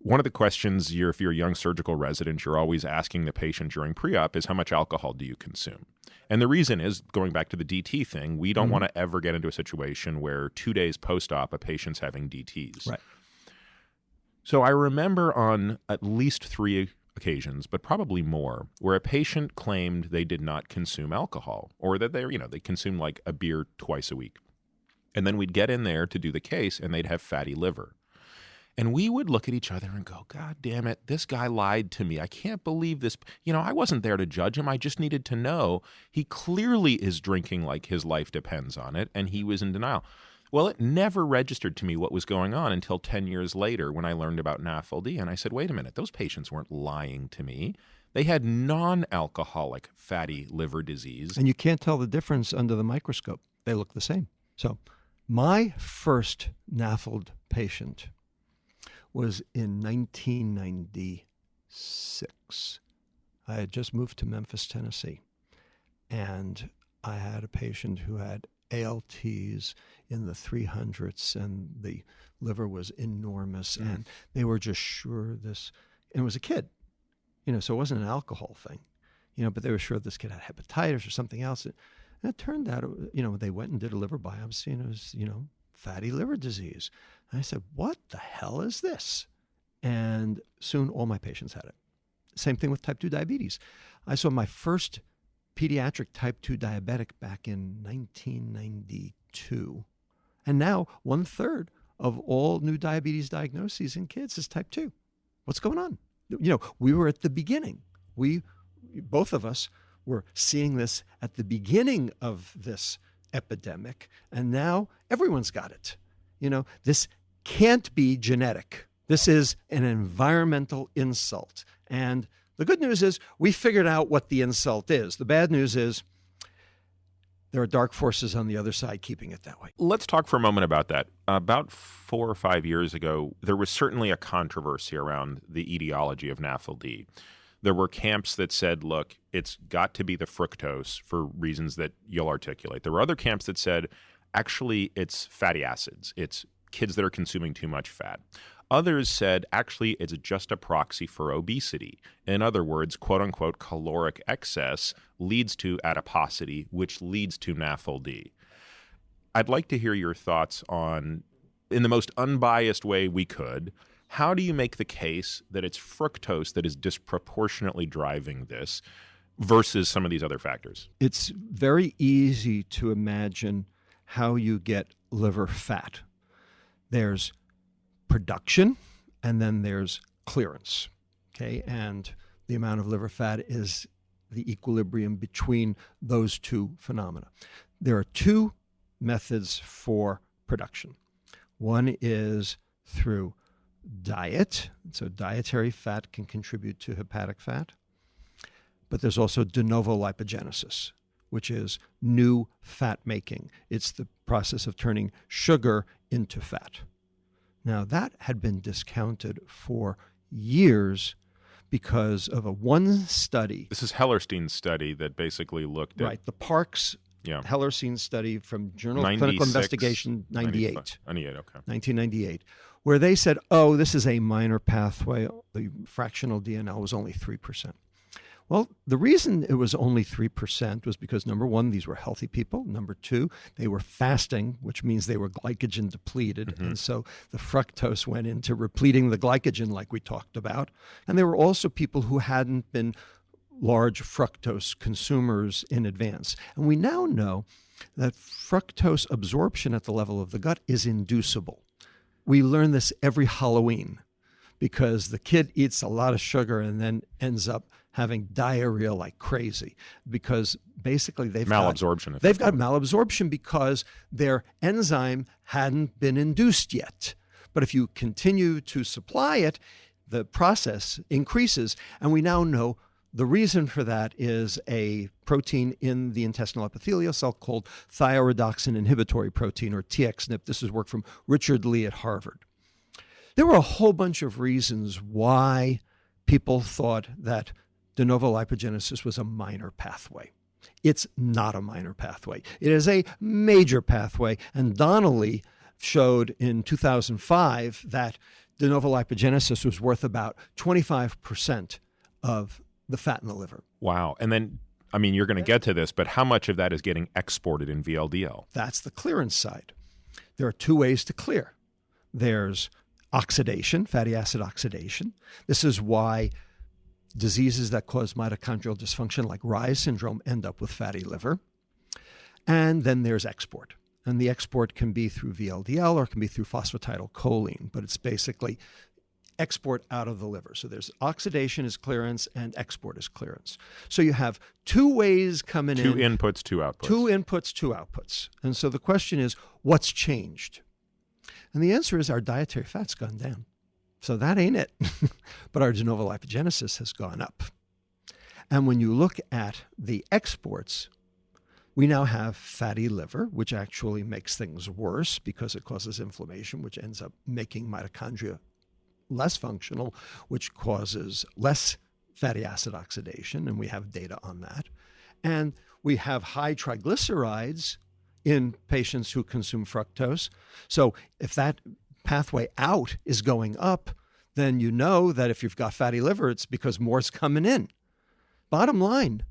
one of the questions if you're a young surgical resident, you're always asking the patient during pre-op is how much alcohol do you consume? And the reason is, going back to the DT thing, we don't want to ever get into a situation where 2 days post-op a patient's having DTs. Right. So I remember on at least 3 occasions, but probably more, where a patient claimed they did not consume alcohol, or that they consumed like a beer twice a week. And then we'd get in there to do the case and they'd have fatty liver. And we would look at each other and go, God damn it, this guy lied to me. I can't believe this. I wasn't there to judge him. I just needed to know he clearly is drinking like his life depends on it, and he was in denial. Well, it never registered to me what was going on until 10 years later when I learned about NAFLD. And I said, wait a minute, those patients weren't lying to me. They had non-alcoholic fatty liver disease. And you can't tell the difference under the microscope. They look the same. So my first NAFLD patient was in 1996. I had just moved to Memphis, Tennessee, and I had a patient who had ALTs in the 300s, and the liver was enormous, and they were just sure this, and it was a kid, so it wasn't an alcohol thing, but they were sure this kid had hepatitis or something else. And it turned out, they went and did a liver biopsy, and it was, fatty liver disease. And I said, what the hell is this? And soon all my patients had it. Same thing with type 2 diabetes. I saw my first pediatric type 2 diabetic back in 1992. And now 1/3 of all new diabetes diagnoses in kids is type 2. What's going on? We were at the beginning. Both of us were seeing this at the beginning of this epidemic, and now everyone's got it. This can't be genetic. This is an environmental insult. And the good news is we figured out what the insult is. The bad news is there are dark forces on the other side keeping it that way. Let's talk for a moment about that. About 4 or 5 years ago, there was certainly a controversy around the etiology of NAFLD. There were camps that said, look, it's got to be the fructose for reasons that you'll articulate. There were other camps that said, actually, it's fatty acids. It's kids that are consuming too much fat. Others said, actually, it's just a proxy for obesity. In other words, quote unquote, caloric excess leads to adiposity, which leads to NAFLD. I'd like to hear your thoughts on, in the most unbiased way we could, how do you make the case that it's fructose that is disproportionately driving this versus some of these other factors? It's very easy to imagine how you get liver fat. There's production, and then there's clearance, okay? And the amount of liver fat is the equilibrium between those two phenomena. There are two methods for production. One is through diet, so dietary fat can contribute to hepatic fat, but there's also de novo lipogenesis, which is new fat making. It's the process of turning sugar into fat. Now, that had been discounted for years because of one study. This is Hellerstein's study that basically looked at... Right, the Parks Hellerstein study from Journal of Clinical Investigation, 1998, where they said, this is a minor pathway. The fractional DNL was only 3%. Well, the reason it was only 3% was because, number one, these were healthy people. Number two, they were fasting, which means they were glycogen depleted. Mm-hmm. And so the fructose went into repleting the glycogen like we talked about. And there were also people who hadn't been large fructose consumers in advance. And we now know that fructose absorption at the level of the gut is inducible. We learn this every Halloween because the kid eats a lot of sugar and then ends up having diarrhea like crazy because basically they've got malabsorption because their enzyme hadn't been induced yet. But if you continue to supply it, the process increases. And we now know the reason for that is a protein in the intestinal epithelial cell called thioredoxin inhibitory protein, or TXNIP. This is work from Richard Lee at Harvard. There were a whole bunch of reasons why people thought that de novo lipogenesis was a minor pathway. It's not a minor pathway. It is a major pathway. And Donnelly showed in 2005 that de novo lipogenesis was worth about 25% of the fat in the liver. Wow. And then, you're going to get to this, but how much of that is getting exported in VLDL? That's the clearance side. There are two ways to clear. There's oxidation, fatty acid oxidation. This is why diseases that cause mitochondrial dysfunction like Reye's syndrome end up with fatty liver. And then there's export. And the export can be through VLDL or it can be through phosphatidylcholine, but it's basically export out of the liver. So there's oxidation is clearance and export is clearance. So you have two ways coming in. Two inputs, two outputs. Two inputs, two outputs. And so the question is, what's changed? And the answer is our dietary fat's gone down. So that ain't it. But our de novo lipogenesis has gone up. And when you look at the exports, we now have fatty liver, which actually makes things worse because it causes inflammation, which ends up making mitochondria less functional, which causes less fatty acid oxidation, and we have data on that. And we have high triglycerides in patients who consume fructose. So if that pathway out is going up, then you know that if you've got fatty liver, it's because more's coming in. Bottom line,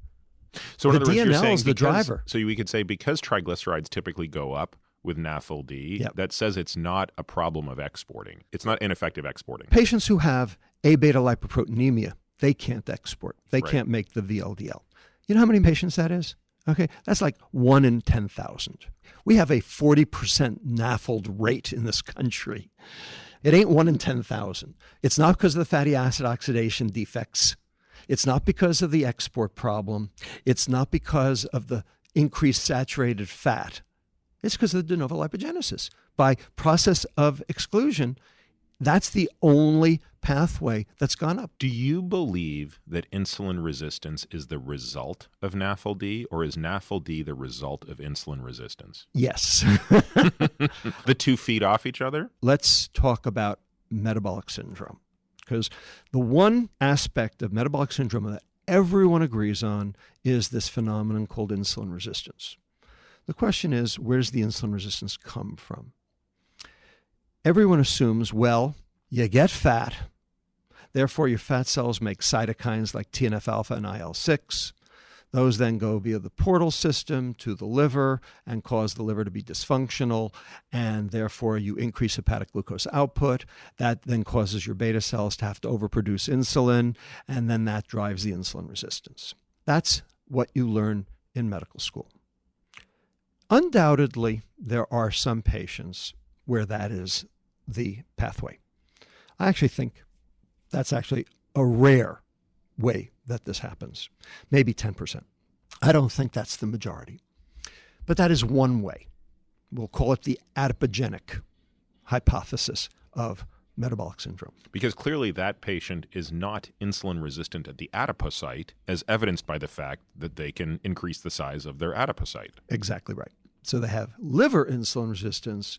so in the other words, DNL you're saying is the driver. So we could say because triglycerides typically go up with NAFLD, Yep. that says it's not a problem of exporting. It's not ineffective exporting. Patients who have A-beta lipoproteinemia, they can't export. They Right. can't make the VLDL. You know how many patients that is? Okay, that's like 1 in 10,000. We have a 40% NAFLD rate in this country. It ain't 1 in 10,000. It's not because of the fatty acid oxidation defects. It's not because of the export problem. It's not because of the increased saturated fat. It's because of the de novo lipogenesis. By process of exclusion, that's the only pathway that's gone up. Do you believe that insulin resistance is the result of NAFLD, or is NAFLD the result of insulin resistance? Yes. The two feed off each other? Let's talk about metabolic syndrome, because the one aspect of metabolic syndrome that everyone agrees on is this phenomenon called insulin resistance. The question is, where does the insulin resistance come from? Everyone assumes, well, you get fat, therefore your fat cells make cytokines like TNF-alpha and IL-6. Those then go via the portal system to the liver and cause the liver to be dysfunctional, and therefore you increase hepatic glucose output. That then causes your beta cells to have to overproduce insulin, and then that drives the insulin resistance. That's what you learn in medical school. Undoubtedly, there are some patients where that is the pathway. I actually think that's actually a rare way that this happens, maybe 10%. I don't think that's the majority, but that is one way. We'll call it the adipogenic hypothesis of metabolic syndrome. Because clearly that patient is not insulin resistant at the adipocyte, as evidenced by the fact that they can increase the size of their adipocyte. Exactly right. So they have liver insulin resistance,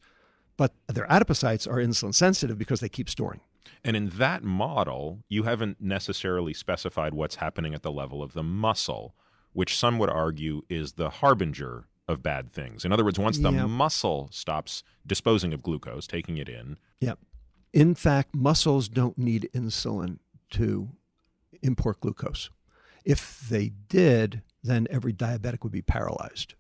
but their adipocytes are insulin sensitive because they keep storing. And in that model, you haven't necessarily specified what's happening at the level of the muscle, which some would argue is the harbinger of bad things. In other words, once the muscle stops disposing of glucose, taking it in. Yep. In fact, muscles don't need insulin to import glucose. If they did, then every diabetic would be paralyzed.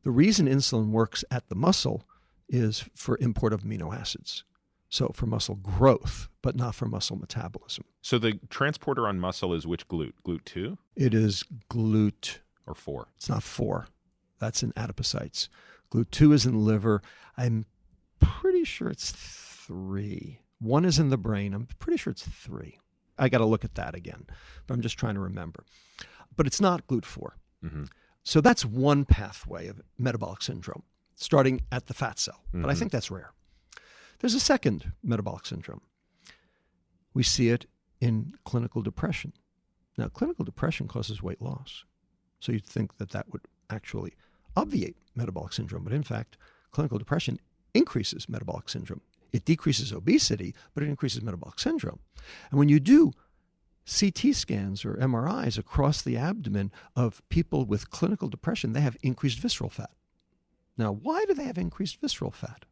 The reason insulin works at the muscle is for import of amino acids. So for muscle growth, but not for muscle metabolism. So the transporter on muscle is which GLUT? GLUT 2? It is GLUT. Or 4? It's not 4. That's in adipocytes. GLUT 2 is in liver. I'm pretty sure it's 3. 1 is in the brain. I'm pretty sure it's 3. I got to look at that again, but I'm just trying to remember. But it's not GLUT 4. Mm-hmm. So that's one pathway of metabolic syndrome, starting at the fat cell. Mm-hmm. But I think that's rare. There's a second metabolic syndrome. We see it in clinical depression. Now, clinical depression causes weight loss. So you'd think that that would actually obviate metabolic syndrome. But in fact, clinical depression increases metabolic syndrome. It decreases obesity, but it increases metabolic syndrome. And when you do CT scans or MRIs across the abdomen of people with clinical depression, they have increased visceral fat. Now, why do they have increased visceral fat?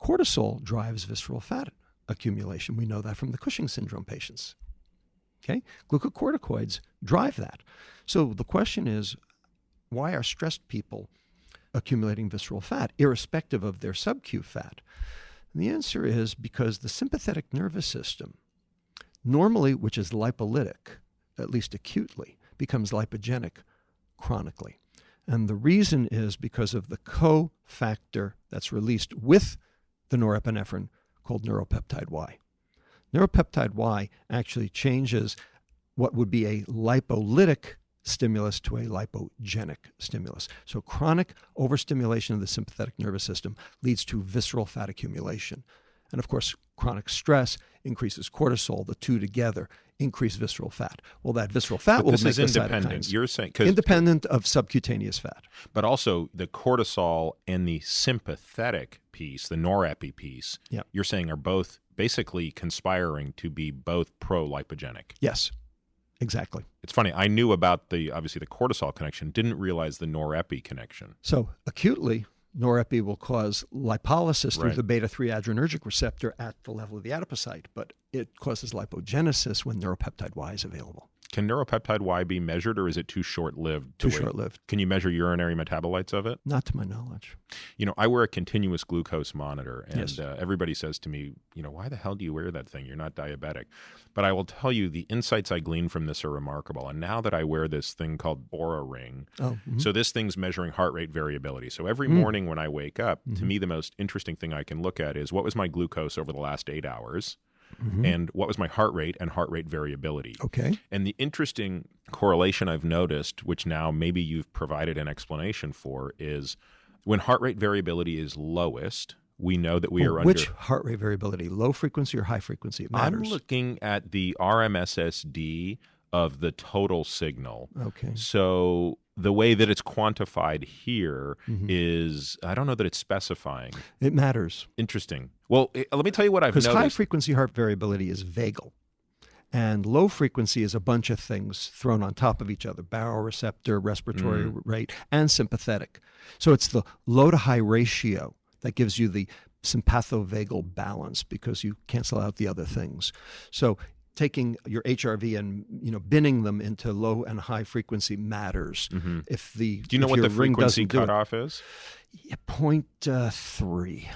Cortisol drives visceral fat accumulation. We know that from the Cushing syndrome patients. Okay? Glucocorticoids drive that. So the question is, why are stressed people accumulating visceral fat, irrespective of their sub-Q fat? And the answer is because the sympathetic nervous system, normally, which is lipolytic, at least acutely, becomes lipogenic chronically. And the reason is because of the cofactor that's released with the norepinephrine called neuropeptide Y. Neuropeptide Y actually changes what would be a lipolytic stimulus to a lipogenic stimulus. So chronic overstimulation of the sympathetic nervous system leads to visceral fat accumulation. And of course, chronic stress increases cortisol. The two together increase visceral fat. Well, that visceral fat will make the cytokines. This is independent. You're saying independent of subcutaneous fat. But also the cortisol and the sympathetic piece, the norepi piece, you're saying are both basically conspiring to be both pro-lipogenic. Yes, exactly. It's funny. I knew about obviously the cortisol connection, didn't realize the norepi connection. So acutely, norepi will cause lipolysis through the beta-3 adrenergic receptor at the level of the adipocyte, but it causes lipogenesis when neuropeptide Y is available. Can neuropeptide Y be measured, or is it too short-lived? Too short-lived. Can you measure urinary metabolites of it? Not to my knowledge. You know, I wear a continuous glucose monitor, and everybody says to me, you know, why the hell do you wear that thing? You're not diabetic. But I will tell you, the insights I glean from this are remarkable. And now that I wear this thing called Oura Ring, so this thing's measuring heart rate variability. So every morning when I wake up, to me, the most interesting thing I can look at is what was my glucose over the last 8 hours? And what was my heart rate and heart rate variability. Okay. And the interesting correlation I've noticed, which now maybe you've provided an explanation for, is when heart rate variability is lowest, we know that we are under... Which heart rate variability? Low frequency or high frequency? It matters. I'm looking at the RMSSD of the total signal. Okay. So the way that it's quantified here is, I don't know that it's specifying. It matters. Interesting. Well, let me tell you what I've noticed. Because high frequency heart variability is vagal. And low frequency is a bunch of things thrown on top of each other: baroreceptor, respiratory rate, and sympathetic. So it's the low to high ratio that gives you the sympathovagal balance, because you cancel out the other things. So taking your HRV and binning them into low and high frequency matters. If the do you know what the frequency cutoff is? 0.3.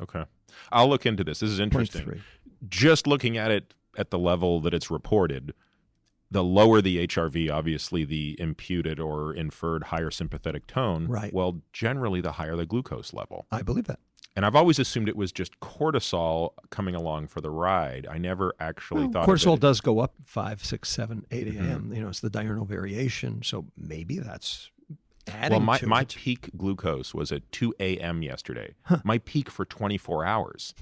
Okay, I'll look into this. This is interesting. 0.3. Just looking at it at the level that it's reported, the lower the HRV, obviously the imputed or inferred higher sympathetic tone. Right. Well, generally the higher the glucose level. I believe that. And I've always assumed it was just cortisol coming along for the ride. I never actually thought cortisol of it. does go up 5, 6, 7, 8 a.m. It's the diurnal variation. So maybe that's adding to it. My peak glucose was at 2 a.m. yesterday. My peak for 24 hours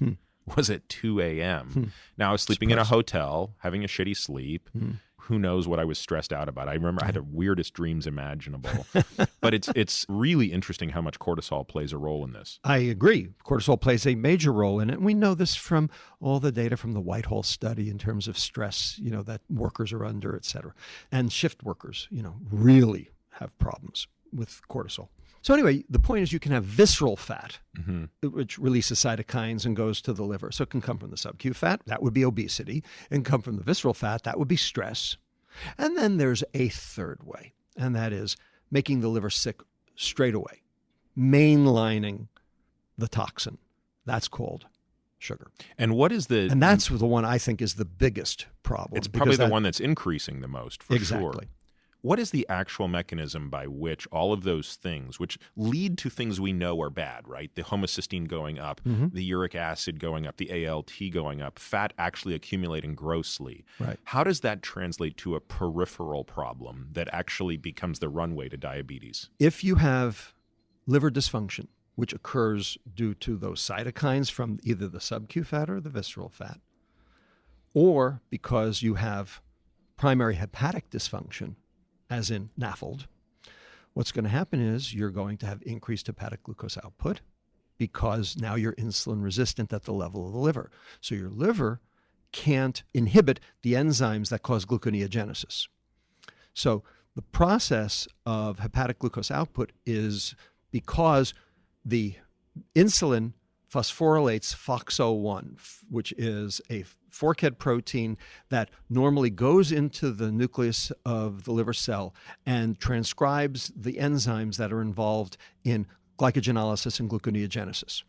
was at 2 a.m. Now I was sleeping in a hotel, having a shitty sleep. Who knows what I was stressed out about. I remember I had the weirdest dreams imaginable. But it's really interesting how much cortisol plays a role in this. I agree. Cortisol plays a major role in it. And we know this from all the data from the Whitehall study in terms of stress, that workers are under, et cetera. And shift workers, really have problems with cortisol. So anyway, the point is you can have visceral fat, which releases cytokines and goes to the liver. So it can come from the subcu fat. That would be obesity. It can come from the visceral fat. That would be stress. And then there's a third way, and that is making the liver sick straight away, mainlining the toxin. That's called sugar. And what is the... And that's the one I think is the biggest problem. It's probably the one that's increasing the most, for sure. Exactly. What is the actual mechanism by which all of those things, which lead to things we know are bad, right? The homocysteine going up, the uric acid going up, the ALT going up, fat actually accumulating grossly. Right. How does that translate to a peripheral problem that actually becomes the runway to diabetes? If you have liver dysfunction, which occurs due to those cytokines from either the subcu fat or the visceral fat, or because you have primary hepatic dysfunction, as in NAFLD, what's going to happen is you're going to have increased hepatic glucose output because now you're insulin resistant at the level of the liver. So your liver can't inhibit the enzymes that cause gluconeogenesis. So the process of hepatic glucose output is because the insulin phosphorylates FOXO1, which is a forkhead protein that normally goes into the nucleus of the liver cell and transcribes the enzymes that are involved in glycogenolysis and gluconeogenesis.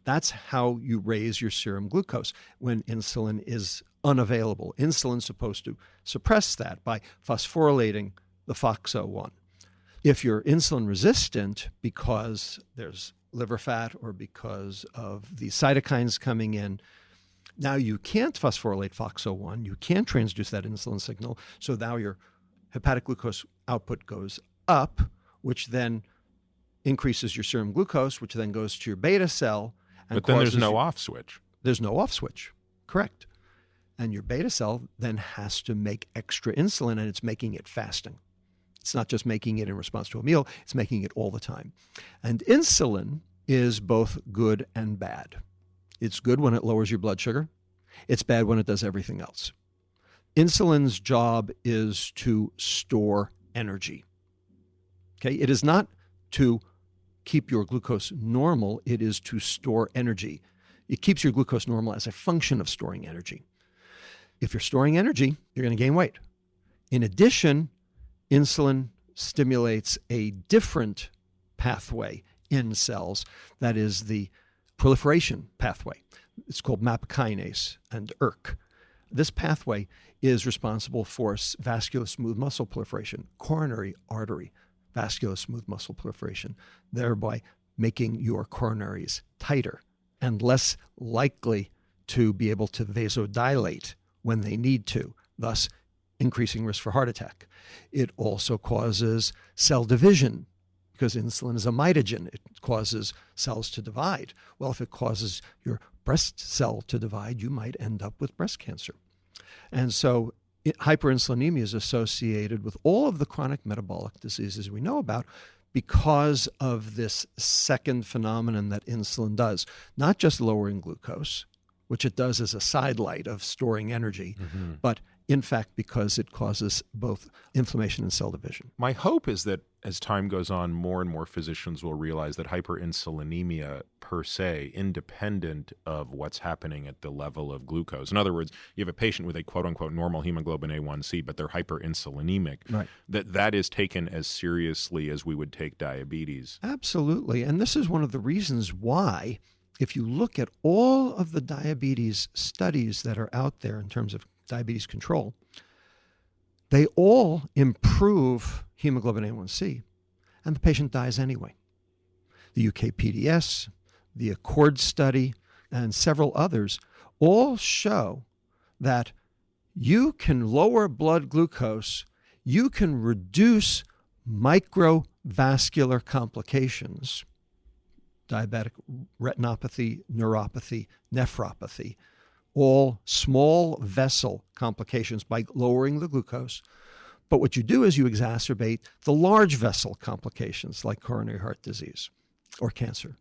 That's how you raise your serum glucose when insulin is unavailable. Insulin's supposed to suppress that by phosphorylating the FOXO1. If you're insulin resistant because there's liver fat or because of the cytokines coming in, now you can't phosphorylate FOXO1. You can't transduce that insulin signal. So now your hepatic glucose output goes up, which then increases your serum glucose, which then goes to your beta cell. And but then there's no off switch. There's no off switch. Correct. And your beta cell then has to make extra insulin, and it's making it fasting. It's not just making it in response to a meal, it's making it all the time. And insulin is both good and bad. It's good when it lowers your blood sugar. It's bad when it does everything else. Insulin's job is to store energy. Okay? It is not to keep your glucose normal, it is to store energy. It keeps your glucose normal as a function of storing energy. If you're storing energy, you're going to gain weight. In addition, insulin stimulates a different pathway in cells, that is the proliferation pathway. It's called MAP kinase and ERK. This pathway is responsible for vascular smooth muscle proliferation, coronary artery vascular smooth muscle proliferation, thereby making your coronaries tighter and less likely to be able to vasodilate when they need to, thus increasing risk for heart attack. It also causes cell division because insulin is a mitogen. It causes cells to divide. Well, if it causes your breast cell to divide, you might end up with breast cancer. And so hyperinsulinemia is associated with all of the chronic metabolic diseases we know about because of this second phenomenon that insulin does, not just lowering glucose, which it does as a sidelight of storing energy, but in fact because it causes both inflammation and cell division. My hope is that as time goes on, more and more physicians will realize that hyperinsulinemia per se, independent of what's happening at the level of glucose. In other words, you have a patient with a quote-unquote normal hemoglobin A1C, but they're hyperinsulinemic, right. that is taken as seriously as we would take diabetes. Absolutely. And this is one of the reasons why, if you look at all of the diabetes studies that are out there in terms of diabetes control, they all improve hemoglobin A1C, and the patient dies anyway. The UK PDS, the Accord study, and several others all show that you can lower blood glucose, you can reduce microvascular complications, diabetic retinopathy, neuropathy, nephropathy, all small vessel complications by lowering the glucose. But what you do is you exacerbate the large vessel complications like coronary heart disease or cancer.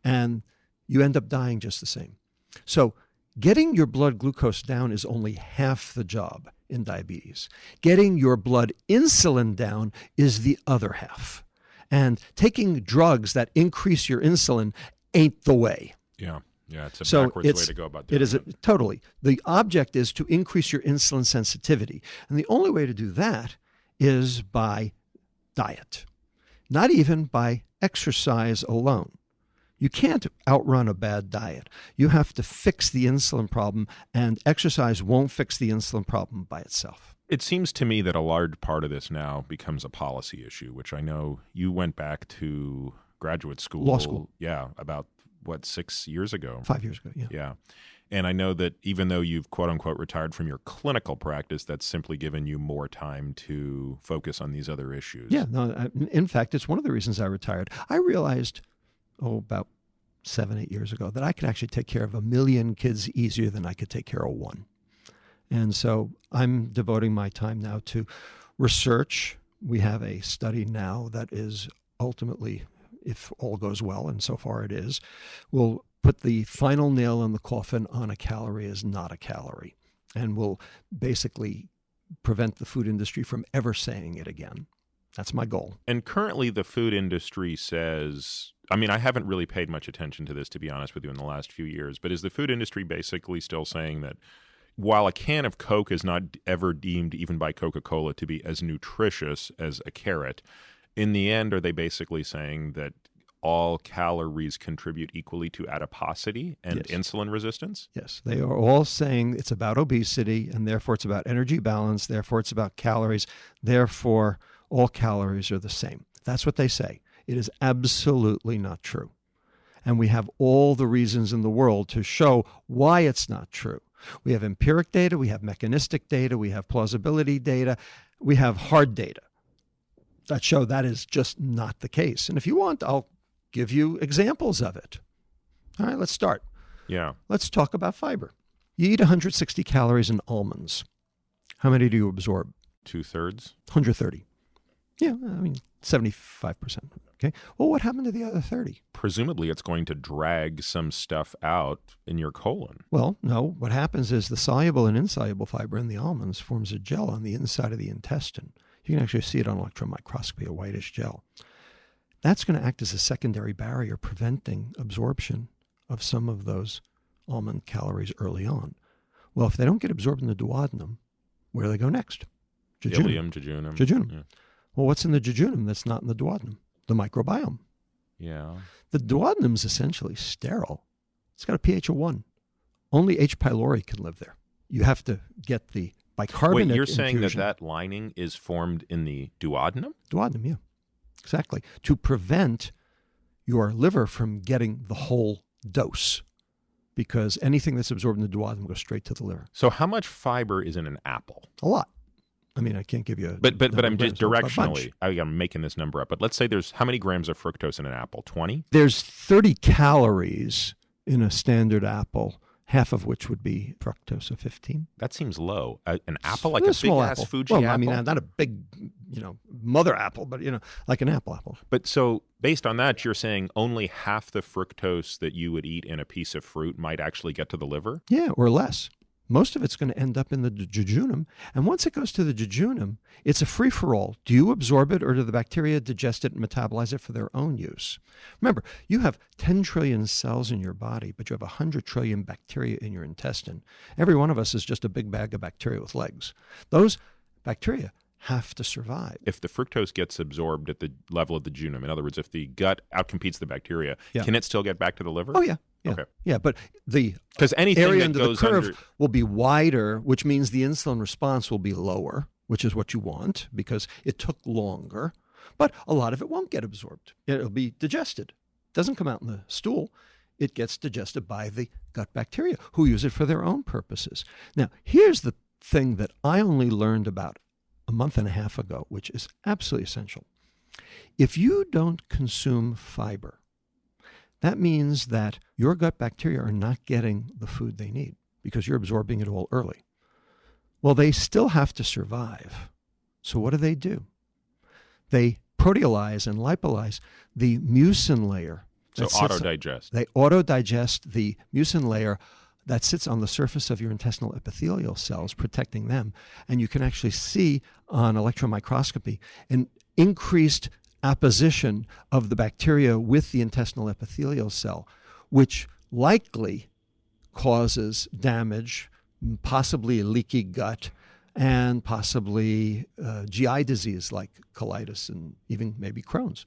And you end up dying just the same. So getting your blood glucose down is only half the job in diabetes. Getting your blood insulin down is the other half. And taking drugs that increase your insulin ain't the way. Yeah, it's a backwards way to go about doing it. Totally. The object is to increase your insulin sensitivity. And the only way to do that is by diet, not even by exercise alone. You can't outrun a bad diet. You have to fix the insulin problem, and exercise won't fix the insulin problem by itself. It seems to me that a large part of this now becomes a policy issue, which I know you went back to graduate school. Law school. Yeah, about 6 years ago? 5 years ago, yeah. Yeah. And I know that even though you've quote unquote retired from your clinical practice, that's simply given you more time to focus on these other issues. Yeah, no, in fact, it's one of the reasons I retired. I realized, about 7-8 years ago, that I could actually take care of 1 million kids easier than I could take care of one. And so I'm devoting my time now to research. We have a study now that is ultimately, if all goes well, and so far it is, will put the final nail in the coffin on a calorie is not a calorie, and will basically prevent the food industry from ever saying it again. That's my goal. And currently the food industry says, I mean, I haven't really paid much attention to this, to be honest with you, in the last few years, but is the food industry basically still saying that while a can of Coke is not ever deemed, even by Coca-Cola, to be as nutritious as a carrot, in the end, are they basically saying that all calories contribute equally to adiposity and insulin resistance? Yes, they are all saying it's about obesity, and therefore it's about energy balance, therefore it's about calories, therefore all calories are the same. That's what they say. It is absolutely not true. And we have all the reasons in the world to show why it's not true. We have empiric data, we have mechanistic data, we have plausibility data. we have hard data that show that is just not the case. And if you want, I'll give you examples of it. All right, let's start. Yeah. Let's talk about fiber. You eat 160 calories in almonds. How many do you absorb? 2/3. 130. Yeah, 75%. Okay. Well, what happened to the other 30? Presumably, it's going to drag some stuff out in your colon. Well, no. What happens is the soluble and insoluble fiber in the almonds forms a gel on the inside of the intestine. You can actually see it on electron microscopy, a whitish gel. That's going to act as a secondary barrier, preventing absorption of some of those almond calories early on. Well, if they don't get absorbed in the duodenum, where do they go next? Ileum, jejunum. Jejunum. Yeah. Well, what's in the jejunum that's not in the duodenum? The microbiome. Yeah. The duodenum is essentially sterile. It's got a pH of 1. Only H. pylori can live there. You have to get the bicarbonate Wait, you're saying infusion. that lining is formed in the duodenum? Duodenum, yeah. Exactly. To prevent your liver from getting the whole dose, because anything that's absorbed in the duodenum goes straight to the liver. So how much fiber is in an apple? A lot. I can't give you a But I'm just grams, directionally, I'm making this number up, but let's say there's how many grams of fructose in an apple? 20? There's 30 calories in a standard apple, half of which would be fructose of 15. That seems low. An apple, like It's a small big-ass apple. Fuji well, apple? Not a big, mother apple, but, like an apple. But so based on that, you're saying only half the fructose that you would eat in a piece of fruit might actually get to the liver? Yeah, or less. Most of it's going to end up in the jejunum. And once it goes to the jejunum, it's a free-for-all. Do you absorb it, or do the bacteria digest it and metabolize it for their own use? Remember, you have 10 trillion cells in your body, but you have 100 trillion bacteria in your intestine. Every one of us is just a big bag of bacteria with legs. Those bacteria have to survive. If the fructose gets absorbed at the level of the jejunum, in other words, if the gut outcompetes the bacteria, Yeah. can it still get back to the liver? Oh, yeah. Yeah. Okay. Yeah, but the Because anything area that under goes the curve under... will be wider, which means the insulin response will be lower, which is what you want because it took longer. But a lot of it won't get absorbed. It'll be digested. It doesn't come out in the stool. It gets digested by the gut bacteria who use it for their own purposes. Now, here's the thing that I only learned about a month and a half ago, which is absolutely essential. If you don't consume fiber, that means that your gut bacteria are not getting the food they need because you're absorbing it all early. Well, they still have to survive. So what do? They proteolyze and lipolyze the mucin layer. So auto-digest. They auto-digest the mucin layer that sits on the surface of your intestinal epithelial cells, protecting them. And you can actually see on electron microscopy an increased apposition of the bacteria with the intestinal epithelial cell, which likely causes damage, possibly a leaky gut, and possibly GI disease like colitis and even maybe Crohn's.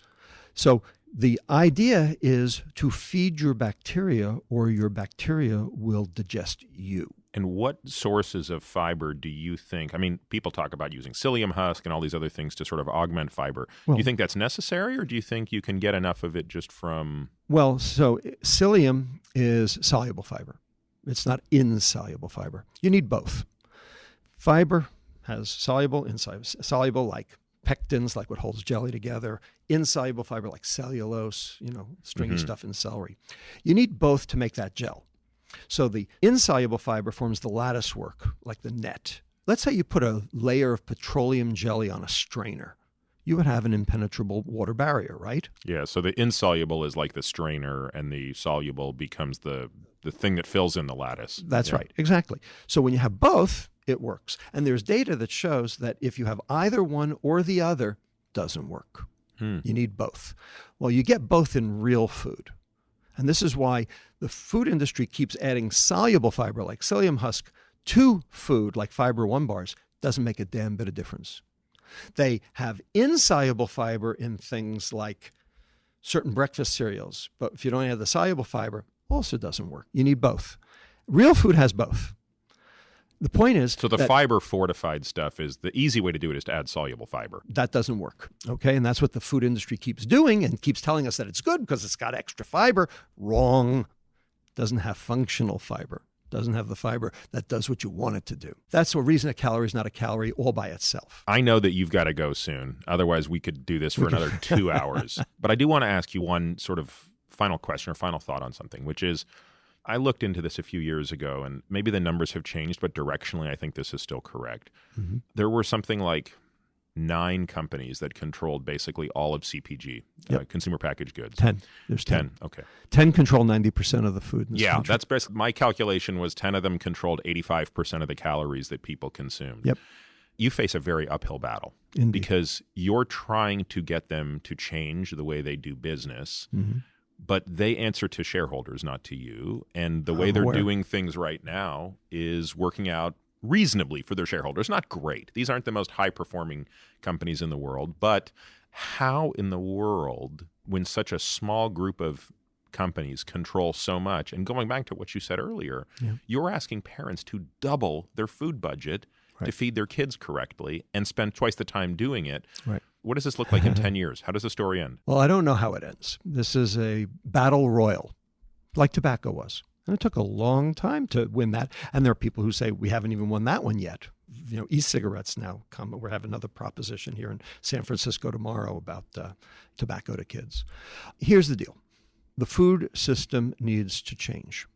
So the idea is to feed your bacteria, or your bacteria will digest you. And what sources of fiber do you think? People talk about using psyllium husk and all these other things to sort of augment fiber. Well, do you think that's necessary, or do you think you can get enough of it just from... Well, so psyllium is soluble fiber. It's not insoluble fiber. You need both. Fiber has soluble, insoluble. Soluble like pectins, like what holds jelly together. Insoluble fiber like cellulose, stringy stuff in celery. You need both to make that gel. So the insoluble fiber forms the lattice work, like the net. Let's say you put a layer of petroleum jelly on a strainer. You would have an impenetrable water barrier, right? Yeah, so the insoluble is like the strainer, and the soluble becomes the thing that fills in the lattice. That's right, exactly. So when you have both, it works. And there's data that shows that if you have either one or the other, it doesn't work. You need both. Well, you get both in real food. And this is why the food industry keeps adding soluble fiber like psyllium husk to food like Fiber One bars. Doesn't make a damn bit of difference. They have insoluble fiber in things like certain breakfast cereals, but if you don't have the soluble fiber, also doesn't work. You need both. Real food has both. The point is, so the fiber fortified stuff is the easy way to do it is to add soluble fiber. That doesn't work. Okay. And that's what the food industry keeps doing and keeps telling us that it's good because it's got extra fiber. Wrong. Doesn't have functional fiber. doesn't have the fiber that does what you want it to do. That's the reason a calorie is not a calorie all by itself. I know that you've got to go soon. Otherwise, we could do this for another 2 hours. But I do want to ask you one sort of final question or final thought on something, which is, I looked into this a few years ago, and maybe the numbers have changed, but directionally, I think this is still correct. Mm-hmm. There were something like 9 companies that controlled basically all of CPG, consumer packaged goods. 10. There's 10. 10, okay. 10 control 90% of the food in this country. That's basically, my calculation was 10 of them controlled 85% of the calories that people consumed. Yep. You face a very uphill battle. Indeed. Because you're trying to get them to change the way they do business, mm-hmm. but they answer to shareholders, not to you. And the way they're doing things right now is working out reasonably for their shareholders. Not great. These aren't the most high-performing companies in the world. But how in the world, when such a small group of companies control so much, and going back to what you said earlier, you're asking parents to double their food budget to feed their kids correctly and spend twice the time doing it. Right. What does this look like in 10 years? How does the story end? Well, I don't know how it ends. This is a battle royal, like tobacco was. And it took a long time to win that. And there are people who say, we haven't even won that one yet. You know, e-cigarettes now come. We're having another proposition here in San Francisco tomorrow about tobacco to kids. Here's the deal. The food system needs to change.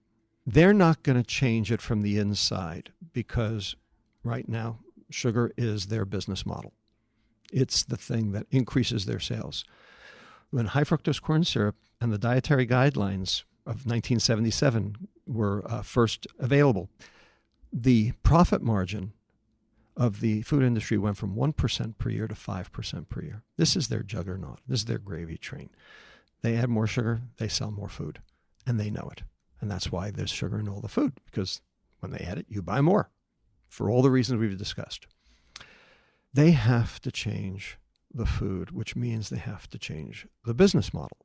They're not going to change it from the inside because right now, sugar is their business model. It's the thing that increases their sales. When high fructose corn syrup and the dietary guidelines of 1977 were first available, the profit margin of the food industry went from 1% per year to 5% per year. This is their juggernaut. This is their gravy train. They add more sugar, they sell more food, and they know it. And that's why there's sugar in all the food, because when they add it, you buy more, for all the reasons we've discussed. They have to change the food, which means they have to change the business model.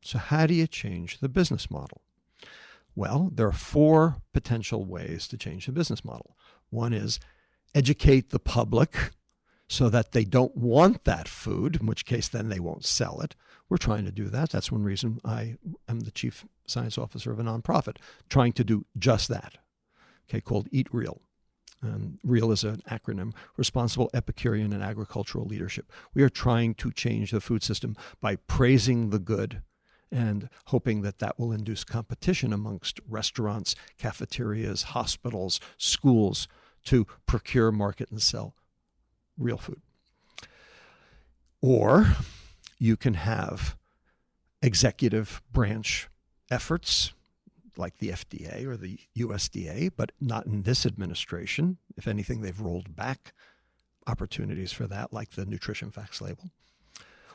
So how do you change the business model? Well, there are 4 potential ways to change the business model. One is educate the public so that they don't want that food, in which case then they won't sell it. We're trying to do that. That's one reason I am the chief science officer of a nonprofit, trying to do just that, called Eat Real. And REAL is an acronym, Responsible Epicurean and Agricultural Leadership. We are trying to change the food system by praising the good and hoping that that will induce competition amongst restaurants, cafeterias, hospitals, schools to procure, market, and sell real food. Or you can have executive branch efforts like the FDA or the USDA, but not in this administration. If anything, they've rolled back opportunities for that, like the nutrition facts label.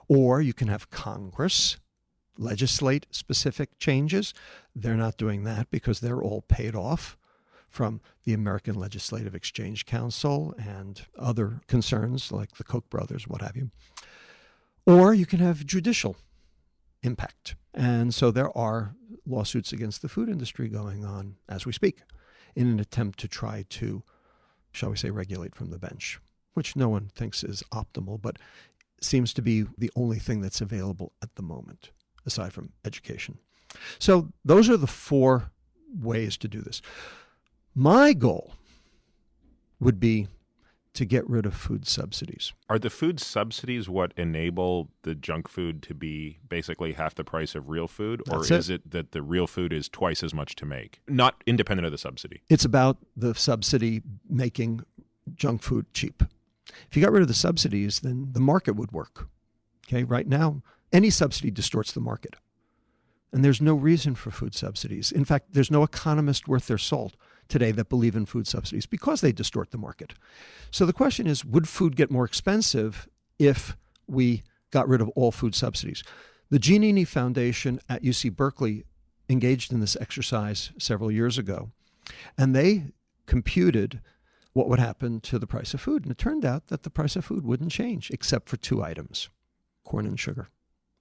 Or you can have Congress legislate specific changes. They're not doing that because they're all paid off from the American Legislative Exchange Council and other concerns like the Koch brothers, what have you. Or you can have judicial impact. And so there are lawsuits against the food industry going on as we speak in an attempt to try to, shall we say, regulate from the bench, which no one thinks is optimal, but seems to be the only thing that's available at the moment, aside from education. So those are the 4 ways to do this. My goal would be to get rid of food subsidies. Are the food subsidies what enable the junk food to be basically half the price of real food? Or is it that the real food is twice as much to make, not independent of the subsidy? It's about the subsidy making junk food cheap. If you got rid of the subsidies, then the market would work. Right now, any subsidy distorts the market. And there's no reason for food subsidies. In fact, there's no economist worth their salt today that believe in food subsidies because they distort the market. So the question is, would food get more expensive if we got rid of all food subsidies? The Giannini Foundation at UC Berkeley engaged in this exercise several years ago, and they computed what would happen to the price of food. And it turned out that the price of food wouldn't change except for 2 items. Corn and sugar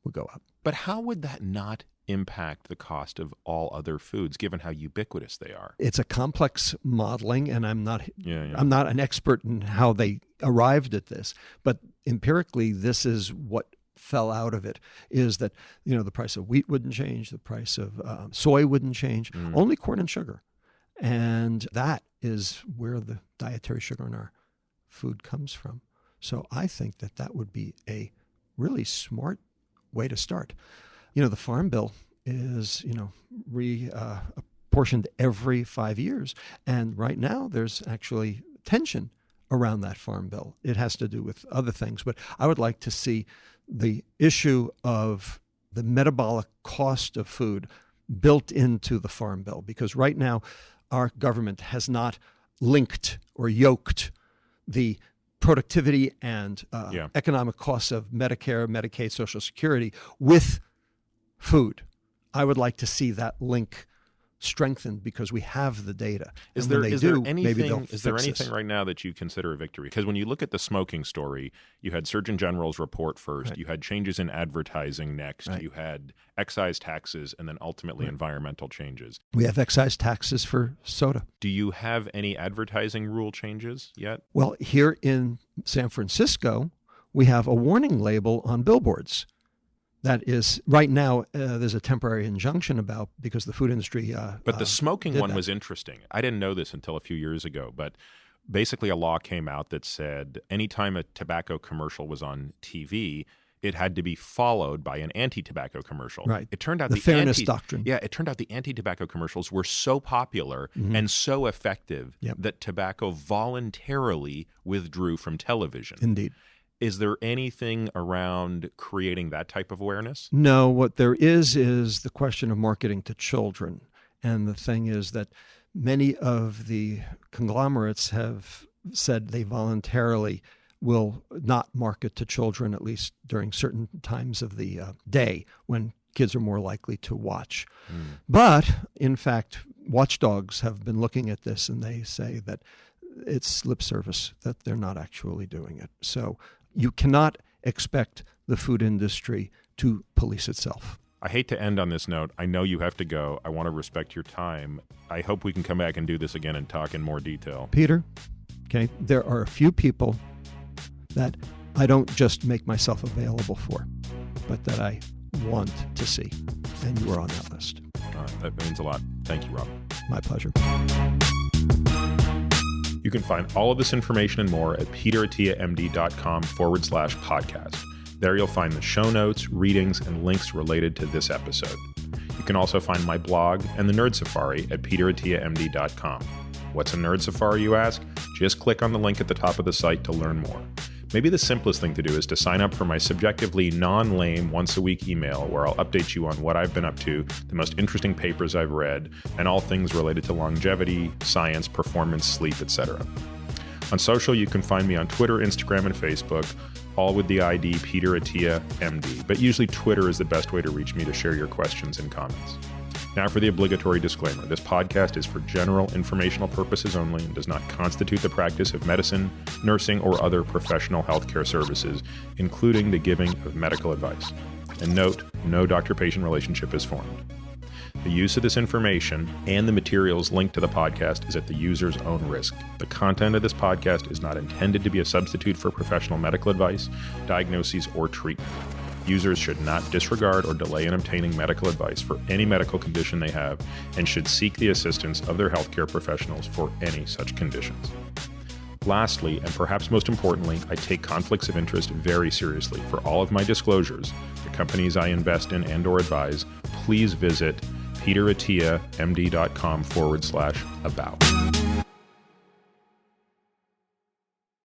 would go up. But how would that not impact the cost of all other foods, given how ubiquitous they are? It's a complex modeling, and I'm not an expert in how they arrived at this, but empirically, this is what fell out of it, is that the price of wheat wouldn't change, the price of soy wouldn't change, only corn and sugar. And that is where the dietary sugar in our food comes from. So I think that that would be a really smart way to start. The Farm Bill is, apportioned every 5 years. And right now there's actually tension around that Farm Bill. It has to do with other things, but I would like to see the issue of the metabolic cost of food built into the Farm Bill, because right now our government has not linked or yoked the productivity and economic costs of Medicare, Medicaid, Social Security with food. I would like to see that link strengthened because we have the data. Is there anything right now that you consider a victory? Because when you look at the smoking story, you had Surgeon General's report first, right. You had changes in advertising next, right. You had excise taxes, and then ultimately environmental changes. We have excise taxes for soda. Do you have any advertising rule changes yet? Well, here in San Francisco, we have a warning label on billboards. That is, right now, there's a temporary injunction about because the food industry. But the smoking one was interesting. I didn't know this until a few years ago, but basically a law came out that said anytime a tobacco commercial was on TV, it had to be followed by an anti-tobacco commercial. Right. It turned out the fairness doctrine. Yeah, it turned out the anti-tobacco commercials were so popular and so effective that tobacco voluntarily withdrew from television. Indeed. Is there anything around creating that type of awareness? No, what there is the question of marketing to children. And the thing is that many of the conglomerates have said they voluntarily will not market to children, at least during certain times of the day when kids are more likely to watch. But, in fact, watchdogs have been looking at this and they say that it's lip service, that they're not actually doing it. So you cannot expect the food industry to police itself. I hate to end on this note. I know you have to go. I want to respect your time. I hope we can come back and do this again and talk in more detail. Peter, okay, there are a few people that I don't just make myself available for, but that I want to see. And you are on that list. That means a lot. Thank you, Rob. My pleasure. You can find all of this information and more at peterattiamd.com/podcast. There you'll find the show notes, readings, and links related to this episode. You can also find my blog and the Nerd Safari at peterattiamd.com. What's a Nerd Safari, you ask? Just click on the link at the top of the site to learn more. Maybe the simplest thing to do is to sign up for my subjectively non-lame once-a-week email where I'll update you on what I've been up to, the most interesting papers I've read, and all things related to longevity, science, performance, sleep, etc. On social, you can find me on Twitter, Instagram, and Facebook, all with the ID Peter Attia, MD. But usually Twitter is the best way to reach me to share your questions and comments. Now for the obligatory disclaimer. This podcast is for general informational purposes only and does not constitute the practice of medicine, nursing, or other professional healthcare services, including the giving of medical advice. And note, no doctor-patient relationship is formed. The use of this information and the materials linked to the podcast is at the user's own risk. The content of this podcast is not intended to be a substitute for professional medical advice, diagnoses, or treatment. Users should not disregard or delay in obtaining medical advice for any medical condition they have and should seek the assistance of their healthcare professionals for any such conditions. Lastly, and perhaps most importantly, I take conflicts of interest very seriously. For all of my disclosures, the companies I invest in and/or advise, please visit peterattiamd.com/about.